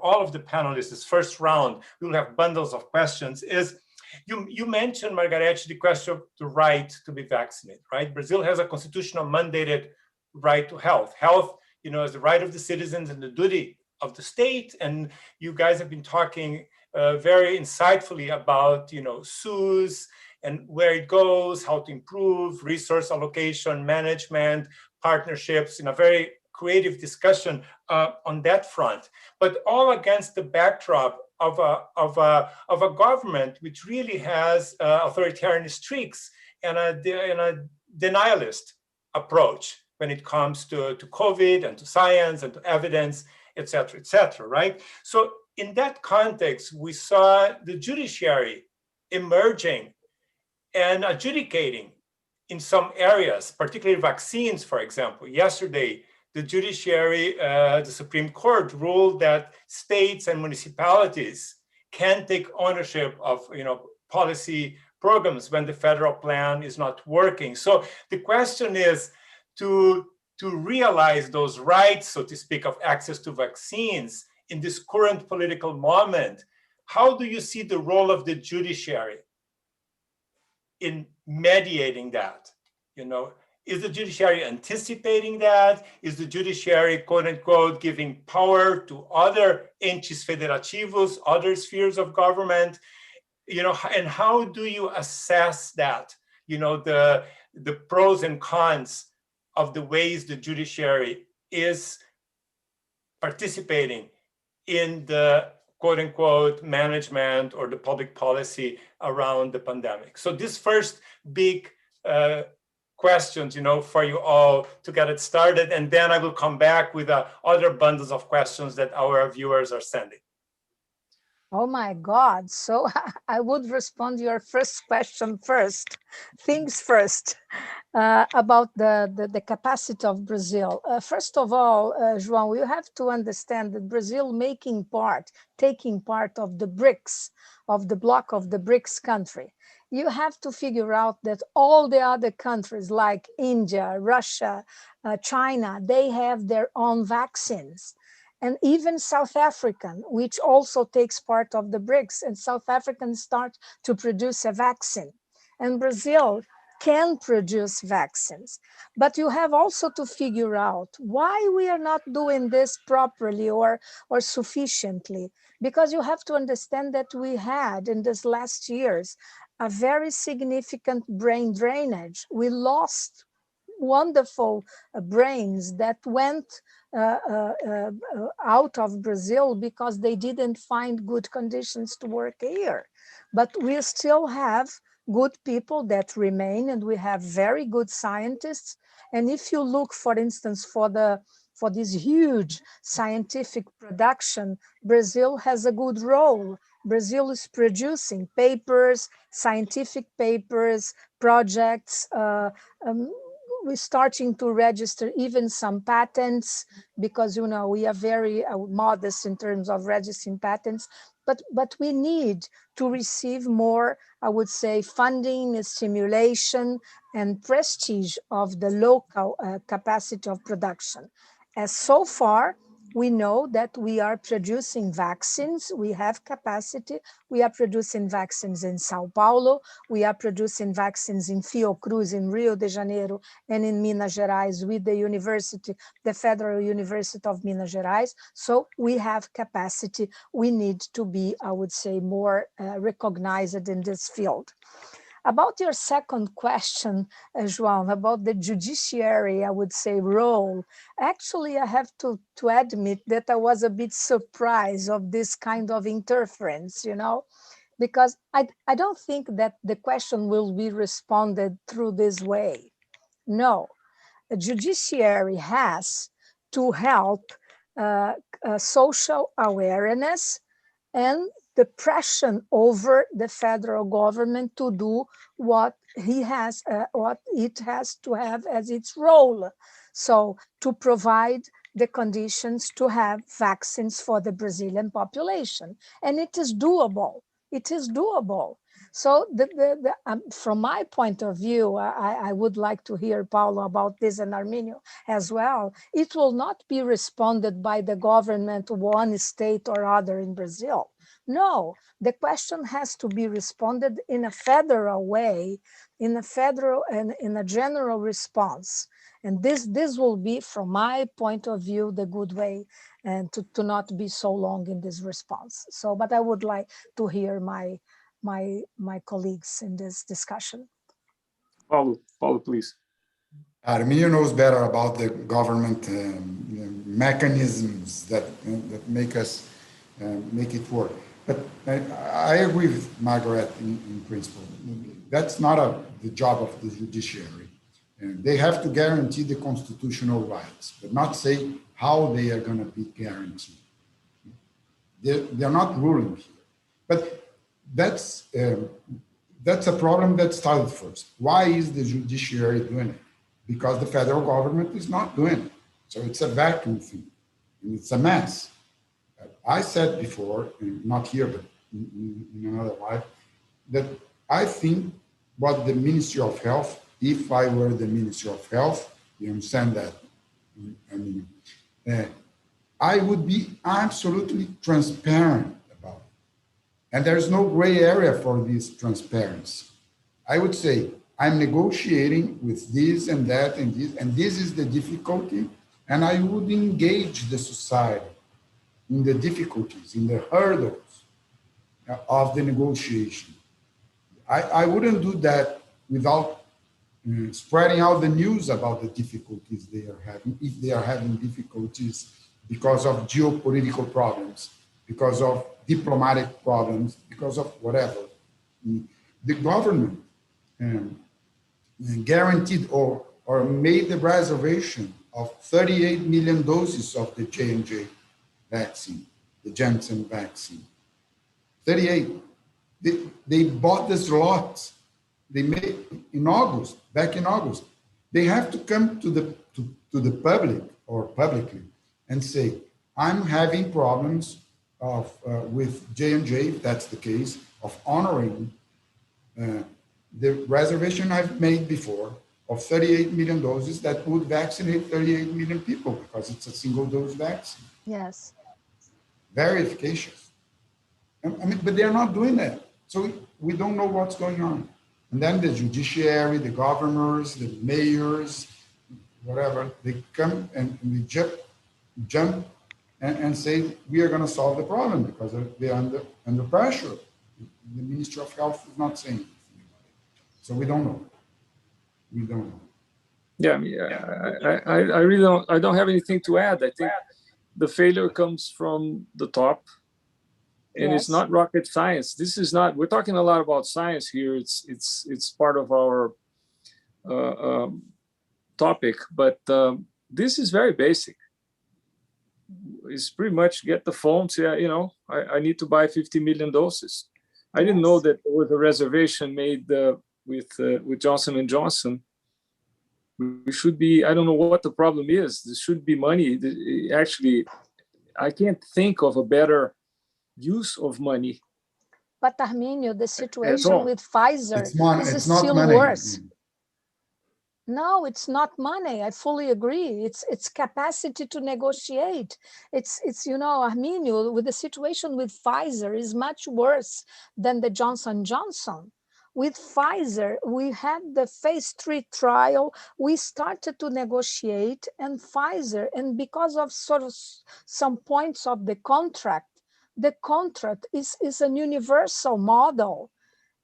all of the panelists. This first round, we'll have bundles of questions. Is you mentioned, Margareth, the question of the right to be vaccinated, right? Brazil has a constitutional mandated right to health. Health, you know, is the right of the citizens and the duty of the state. And you guys have been talking very insightfully about, you know, SUS and where it goes, how to improve, resource allocation, management, partnerships, in a very creative discussion on that front, but all against the backdrop of a government which really has authoritarian streaks and a denialist approach when it comes to COVID and to science and to evidence, et cetera, right? So in that context, we saw the judiciary emerging and adjudicating in some areas, particularly vaccines, for example. Yesterday, the judiciary, the Supreme Court ruled that states and municipalities can take ownership of policy programs when the federal plan is not working. So the question is to realize those rights, so to speak, of access to vaccines in this current political moment. How do you see the role of the judiciary in mediating that? Is the judiciary anticipating that? Is the judiciary, quote unquote, giving power to other entes federativos, other spheres of government? And how do you assess that? The pros and cons of the ways the judiciary is participating in the quote unquote management or the public policy around the pandemic. So this first big questions, for you all to get it started, and then I will come back with other bundles of questions that our viewers are sending. Oh my God. So I would respond to your first question first. Things first, about the capacity of Brazil. First of all, João, you have to understand that Brazil taking part of the BRICS, of the bloc of the BRICS country. You have to figure out that all the other countries like India, Russia, China, they have their own vaccines. And even South African, which also takes part of the BRICS, and South Africans start to produce a vaccine. And Brazil can produce vaccines. But you have also to figure out why we are not doing this properly or sufficiently. Because you have to understand that we had in these last years a very significant brain drainage. We lost wonderful brains that went out of Brazil because they didn't find good conditions to work here. But we still have good people that remain, and we have very good scientists. And if you look, for instance, for this huge scientific production, Brazil has a good role. Brazil is producing papers, scientific papers, projects. We're starting to register even some patents because, we are very modest in terms of registering patents, but we need to receive more, I would say, funding, stimulation, and prestige of the local capacity of production. As so far, we know that we are producing vaccines, we have capacity, we are producing vaccines in Sao Paulo, we are producing vaccines in Fiocruz, in Rio de Janeiro, and in Minas Gerais with the Federal University of Minas Gerais. So we have capacity, we need to be, I would say, more recognized in this field. About your second question, João, about the judiciary, I would say, role. Actually, I have to admit that I was a bit surprised of this kind of interference, because I don't think that the question will be responded through this way. No, the judiciary has to help social awareness and the pressure over the federal government to do what it has to have as its role. So to provide the conditions to have vaccines for the Brazilian population. And it is doable. It is doable. So from my point of view, I would like to hear Paulo about this and Arminio as well. It will not be responded by the government, one state or other in Brazil. No, the question has to be responded in a federal way, in a general response. And this will be, from my point of view, the good way, and to not be so long in this response. So, but I would like to hear my my colleagues in this discussion. Paulo, please. Arminio knows better about the government mechanisms that make us make it work. But I agree with Margareth in principle. That's not the job of the judiciary. They have to guarantee the constitutional rights, but not say how they are going to be guaranteed. They're not ruling here. But that's a problem that started first. Why is the judiciary doing it? Because the federal government is not doing it. So it's a vacuum thing, and it's a mess. I said before, not here, but in another life, that I think what the Ministry of Health, if I were the Ministry of Health, you understand that, I mean, I would be absolutely transparent about it. And there's no gray area for this transparency. I would say, I'm negotiating with this and that and this is the difficulty, and I would engage the society in the difficulties, in the hurdles of the negotiation. I wouldn't do that without spreading out the news about the difficulties they are having, if they are having difficulties because of geopolitical problems, because of diplomatic problems, because of whatever. The government guaranteed or made the reservation of 38 million doses of the J&J vaccine, the Janssen vaccine. 38. They bought the slots. They made in August, back in August. They have to come to the public or publicly and say, I'm having problems with J&J, if that's the case, of honoring the reservation I've made before of 38 million doses that would vaccinate 38 million people because it's a single dose vaccine. Yes. Very efficacious. I mean, but they're not doing that. So we don't know what's going on. And then the judiciary, the governors, the mayors, whatever, they come and we jump and say, we are going to solve the problem because they're under pressure. The Ministry of Health is not saying anything about it. So we don't know. We don't know. Yeah, I mean, I really don't have anything to add. I think the failure comes from the top, and Yes. it's not rocket science. This is not. We're talking a lot about science here. It's part of our topic, but this is very basic. It's pretty much get the phone, say, you know, I need to buy 50 million doses. I didn't know that there was a reservation made with Johnson and Johnson. We should be, I don't know what the problem is. There should be money. Actually, I can't think of a better use of money. But Arminio, the situation with Pfizer is still money. worse. No, it's not money. I fully agree. It's capacity to negotiate. It's you know, Arminio, with the situation with Pfizer is much worse than the Johnson & Johnson. With Pfizer, we had the phase 3 trial. We started to negotiate, and Pfizer, and because of sort of some points of the contract is an universal model.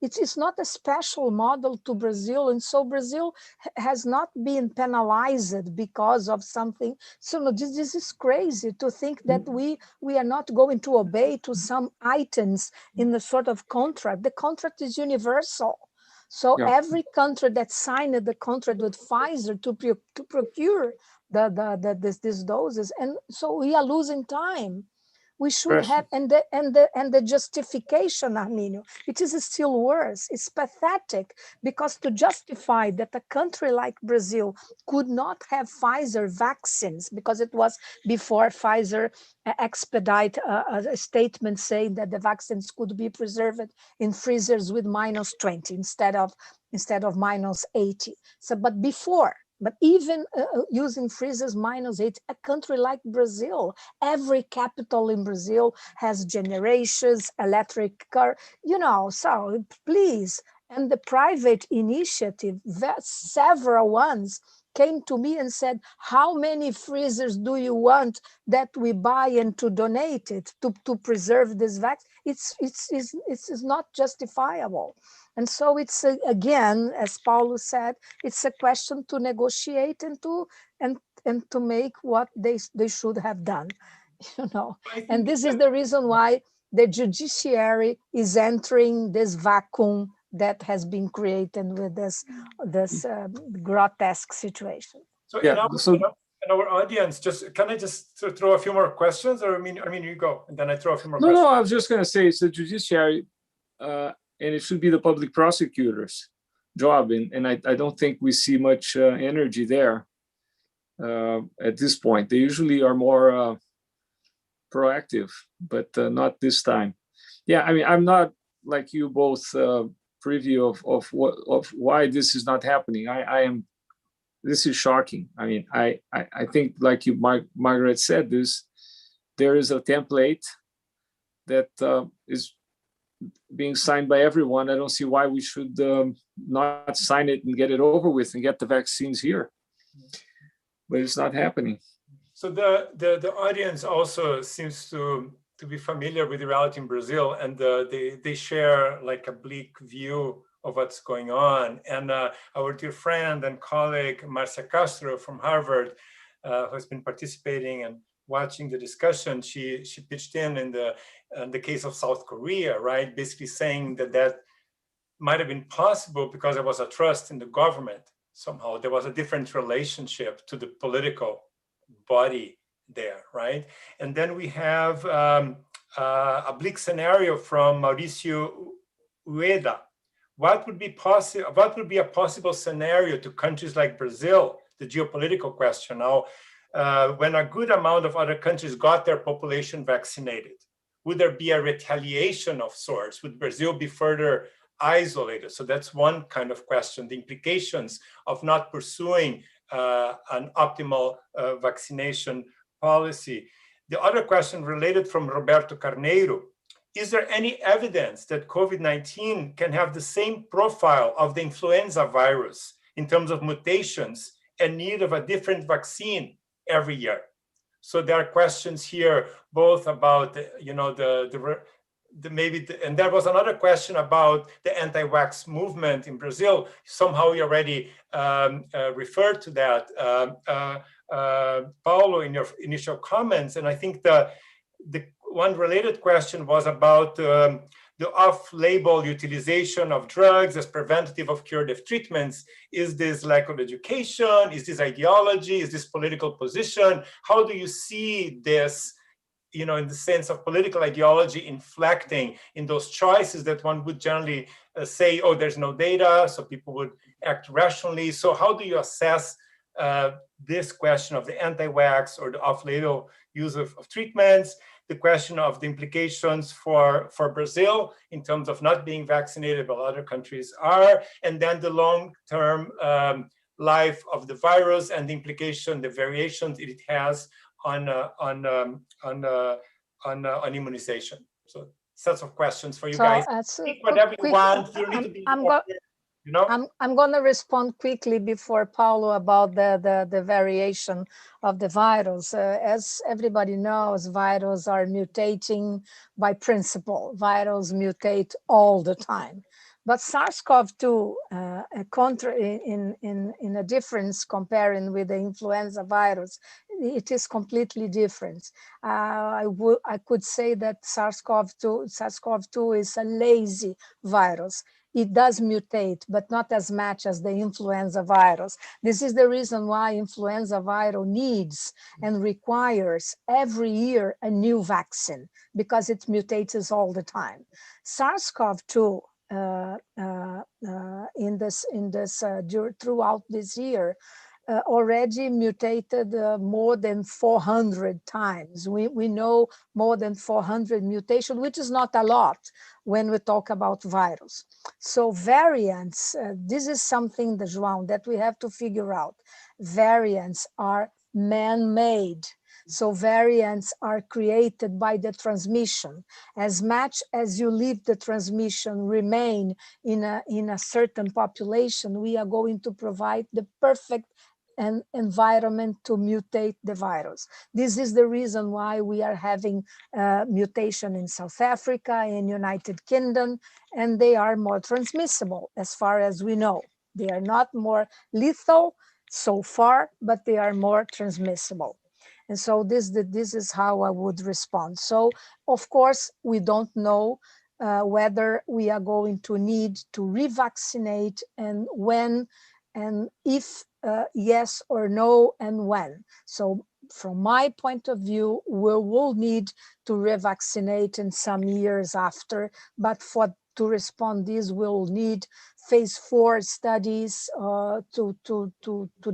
It is not a special model to Brazil, and so Brazil has not been penalized because of something. So no, this is crazy to think that we are not going to obey to some items in the sort of contract. The contract is universal. So every country that signed the contract with Pfizer to procure these doses, and so we are losing time. We should have, and the justification, Arminio, it is still worse. It's pathetic because to justify that a country like Brazil could not have Pfizer vaccines because it was before Pfizer expedite a statement saying that the vaccines could be preserved in freezers with -20 instead of -80. So, but before. But even using freezers -8, a country like Brazil, every capital in Brazil has generations, electric car, you know, so please. And the private initiative, several ones came to me and said, how many freezers do you want that we buy and to donate it to preserve this vaccine? It's not justifiable. And so it's, again, as Paulo said, it's a question to negotiate and to make what they should have done, And this is the reason why the judiciary is entering this vacuum that has been created with this grotesque situation. So, Yeah, in our audience, can I just throw a few more questions, or I mean, you go, and then I throw a few more questions. No, I was just going to say it's the judiciary, and it should be the public prosecutor's job, and I don't think we see much energy there at this point. They usually are more proactive, but not this time. Yeah, I mean, I'm not like you both privy of why this is not happening. I am. This is shocking. I mean, I think, like you, Margaret said, there is a template that is being signed by everyone. I don't see why we should not sign it and get it over with and get the vaccines here. But it's not happening. So the audience also seems to be familiar with the reality in Brazil, and they share like a bleak view of what's going on. And our dear friend and colleague Marcia Castro from Harvard, who has been participating and watching the discussion, she pitched in the case of South Korea, right? Basically saying that might have been possible because there was a trust in the government. Somehow there was a different relationship to the political body there, right? And then we have a bleak scenario from Mauricio Ueda. What would be possible? What would be a possible scenario to countries like Brazil? The geopolitical question now, when a good amount of other countries got their population vaccinated, would there be a retaliation of sorts? Would Brazil be further isolated? So that's one kind of question. The implications of not pursuing an optimal vaccination policy. The other question related from Roberto Carneiro. Is there any evidence that COVID-19 can have the same profile of the influenza virus in terms of mutations and need of a different vaccine every year? So there are questions here, both about, and there was another question about the anti-vax movement in Brazil. Somehow we already referred to that, Paulo, in your initial comments. And I think the one related question was about the off-label utilization of drugs as preventative of curative treatments. Is this lack of education? Is this ideology? Is this political position? How do you see this, in the sense of political ideology inflecting in those choices that one would generally say, oh, there's no data, so people would act rationally. So how do you assess this question of the anti-vax or the off-label use of treatments? The question of the implications for Brazil in terms of not being vaccinated, but other countries are, and then the long-term life of the virus and the implication, the variations it has on immunization. So sets of questions for you guys. Pick whatever you want. You need to be I'm going to respond quickly before Paulo about the variation of the virus. As everybody knows, viruses are mutating by principle. Viruses mutate all the time. But SARS-CoV-2, in a difference comparing with the influenza virus, it is completely different. I could say that SARS-CoV-2 is a lazy virus. It does mutate, but not as much as the influenza virus. This is the reason why influenza virus needs and requires every year a new vaccine, because it mutates all the time. SARS-CoV-2 throughout this year already mutated more than 400 times. We know more than 400 mutations, which is not a lot when we talk about virus. So variants, this is something, João, that we have to figure out. Variants are man-made. So variants are created by the transmission. As much as you leave the transmission remain in a certain population, we are going to provide the perfect an environment to mutate the virus. This is the reason why we are having mutation in South Africa, in United Kingdom, and they are more transmissible as far as we know. They are not more lethal so far, but they are more transmissible. And so this is how I would respond. So of course, we don't know whether we are going to need to revaccinate and when, and if yes or no, and when. So from my point of view, we will need to revaccinate in some years after, but to respond this, we'll need phase 4 studies to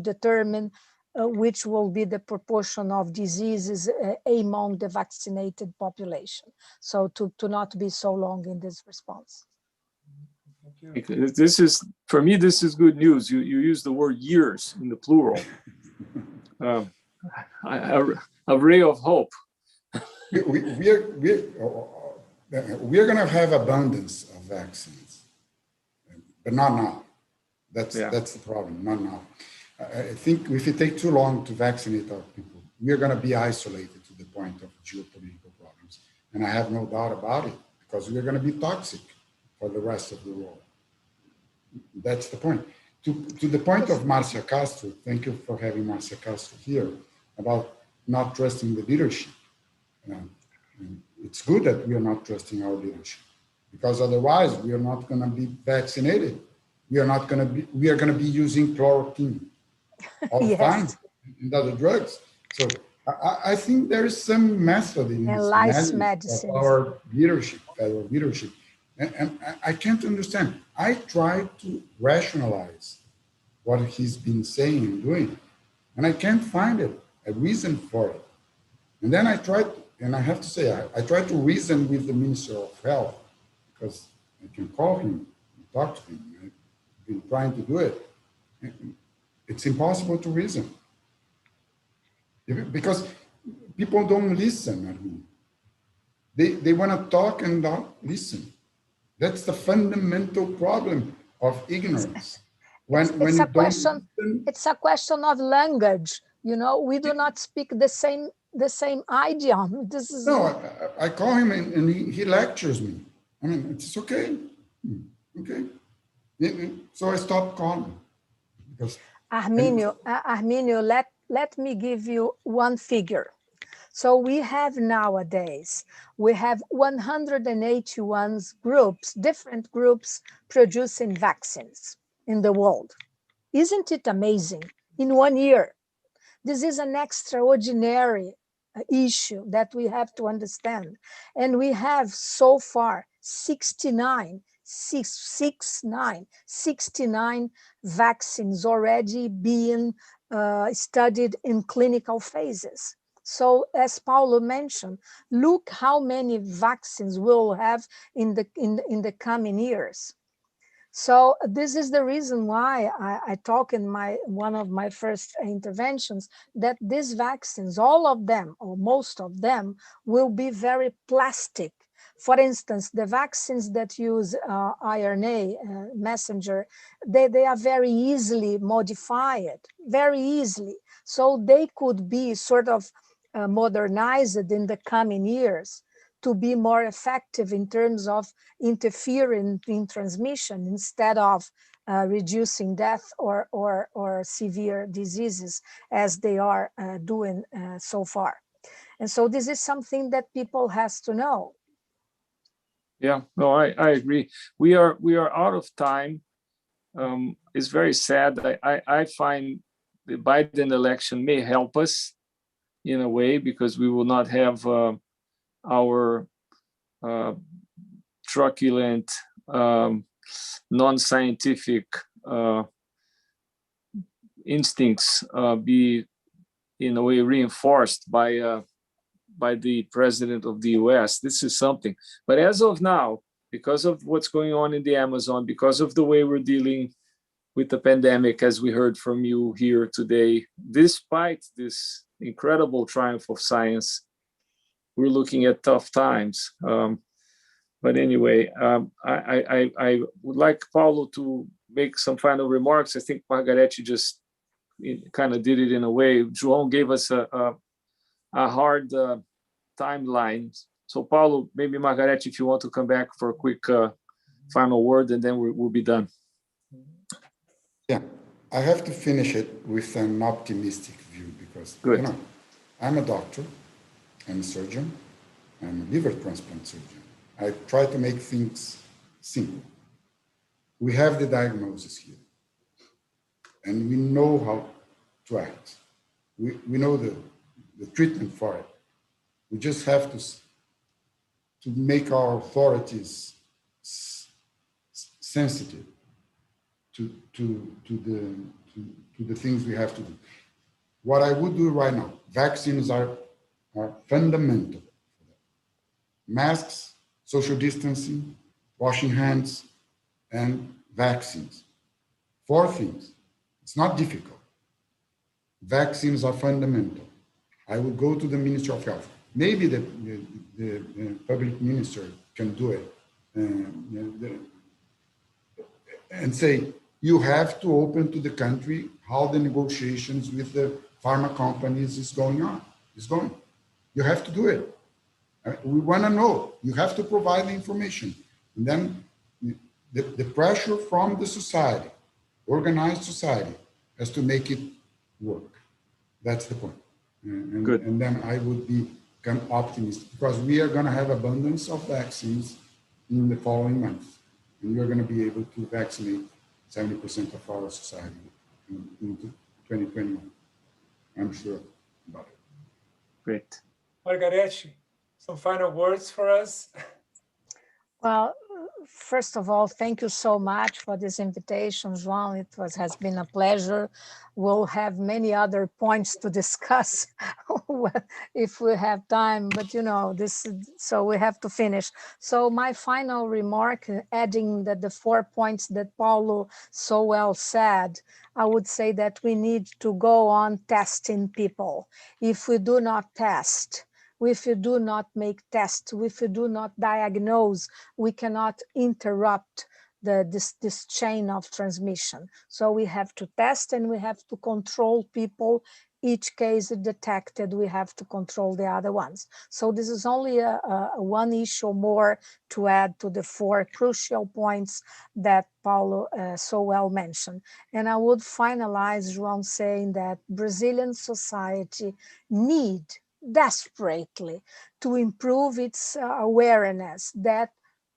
determine which will be the proportion of diseases among the vaccinated population. So to not be so long in this response. This is, for me, this is good news. You use the word years in the plural. A ray of hope. We're going to have abundance of vaccines, but not now. That's the problem, not now. I think if it takes too long to vaccinate our people, we're going to be isolated to the point of geopolitical problems. And I have no doubt about it, because we're going to be toxic for the rest of the world. That's the point. To the point of Marcia Castro, thank you for having Marcia Castro here, about not trusting the leadership. It's good that we are not trusting our leadership, because otherwise we are not going to be vaccinated. We are going to be using chloroquine all the time and other drugs. So I think there is some method in this medicine of our leadership, federal leadership. And I can't understand. I try to rationalize what he's been saying and doing, and I can't find a reason for it. And then I tried, and I have to say, I tried to reason with the Minister of Health, because I can call him and talk to him. I've been trying to do it. It's impossible to reason, because people don't listen. I mean, they want to talk and not listen. That's the fundamental problem of ignorance. It's a question of language. You know, we do not speak the same idiom. This is I call him and he lectures me. I mean, it's okay. Okay. So I stopped calling. Because Arminio, let me give you one figure. So we have nowadays, we have 181 groups, different groups producing vaccines in the world. Isn't it amazing? In 1 year. This is an extraordinary issue that we have to understand. And we have so far 69 vaccines already being studied in clinical phases. So as Paulo mentioned, look how many vaccines we'll have in the coming years. So this is the reason why I talk in one of my first interventions that these vaccines, all of them or most of them, will be very plastic. For instance, the vaccines that use RNA messenger, they are very easily modified, very easily. So they could be sort of modernized in the coming years to be more effective in terms of interfering in transmission instead of reducing death or severe diseases as they are doing so far. And so this is something that people has to know. Yeah, no, I agree. We are out of time. It's very sad. I find the Biden election may help us in a way, because we will not have our truculent, non-scientific instincts be in a way reinforced by the president of the US. This is something. But as of now, because of what's going on in the Amazon, because of the way we're dealing with the pandemic, as we heard from you here today, despite this incredible triumph of science, we're looking at tough times. But anyway, I would like Paulo to make some final remarks. I think Margareth just kind of did it in a way. João gave us a hard timeline. So Paulo, maybe Margareth, if you want to come back for a quick final word, and then we'll be done. Yeah, I have to finish it with an optimistic view because, Good. you know, I'm a doctor, I'm a surgeon, I'm a liver transplant surgeon. I try to make things simple. We have the diagnosis here, and we know how to act. We know the treatment for it. We just have to make our authorities sensitive to the things we have to do. What I would do right now, vaccines are fundamental. Masks, social distancing, washing hands, and vaccines. 4 things. It's not difficult. Vaccines are fundamental. I would go to the Ministry of Health. Maybe the public minister can do it and say, you have to open to the country how the negotiations with the pharma companies is going on. You have to do it. We want to know. You have to provide the information. And then the pressure from the society, organized society, has to make it work. That's the point. Good. And then I would become optimistic because we are going to have abundance of vaccines in the following months. And we are going to be able to vaccinate 70% of our society in 2021. I'm sure about it. Great. Margareth, some final words for us? Well, first of all, thank you so much for this invitation, João. It has been a pleasure. We'll have many other points to discuss if we have time, but you know, so we have to finish. So my final remark, adding that the 4 points that Paulo so well said, I would say that we need to go on testing people. If we do not test, if you do not make tests, if you do not diagnose, we cannot interrupt this chain of transmission. So we have to test and we have to control people. Each case detected, we have to control the other ones. So this is only a one issue more to add to the 4 crucial points that Paulo so well mentioned. And I would finalize, João, saying that Brazilian society needs desperately to improve its awareness that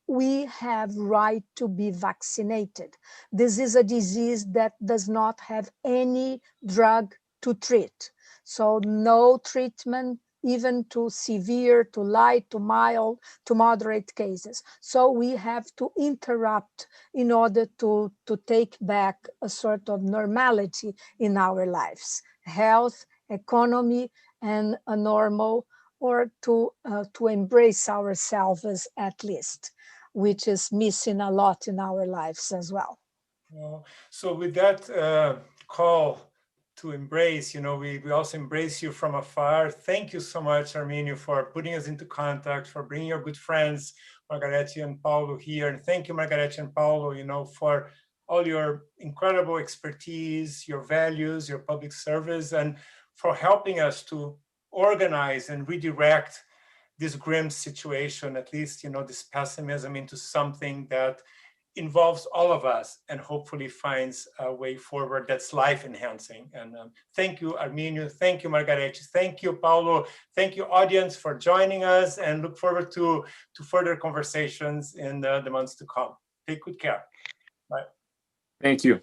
we have right to be vaccinated. This is a disease that does not have any drug to treat. So no treatment, even to severe, to light, to mild, to moderate cases. So we have to interrupt in order to take back a sort of normality in our lives. Health, economy, and a normal, or to embrace ourselves at least, which is missing a lot in our lives as well. So with that call to embrace, you know, we also embrace you from afar. Thank you so much, Arminio, for putting us into contact, for bringing your good friends, Margareth and Paulo here. And thank you, Margareth and Paulo, you know, for all your incredible expertise, your values, your public service, and for helping us to organize and redirect this grim situation, at least, you know, this pessimism into something that involves all of us and hopefully finds a way forward that's life enhancing. And thank you, Arminio. Thank you, Margareth. Thank you, Paulo. Thank you, audience, for joining us, and look forward to further conversations in the months to come. Take good care. Bye. Thank you.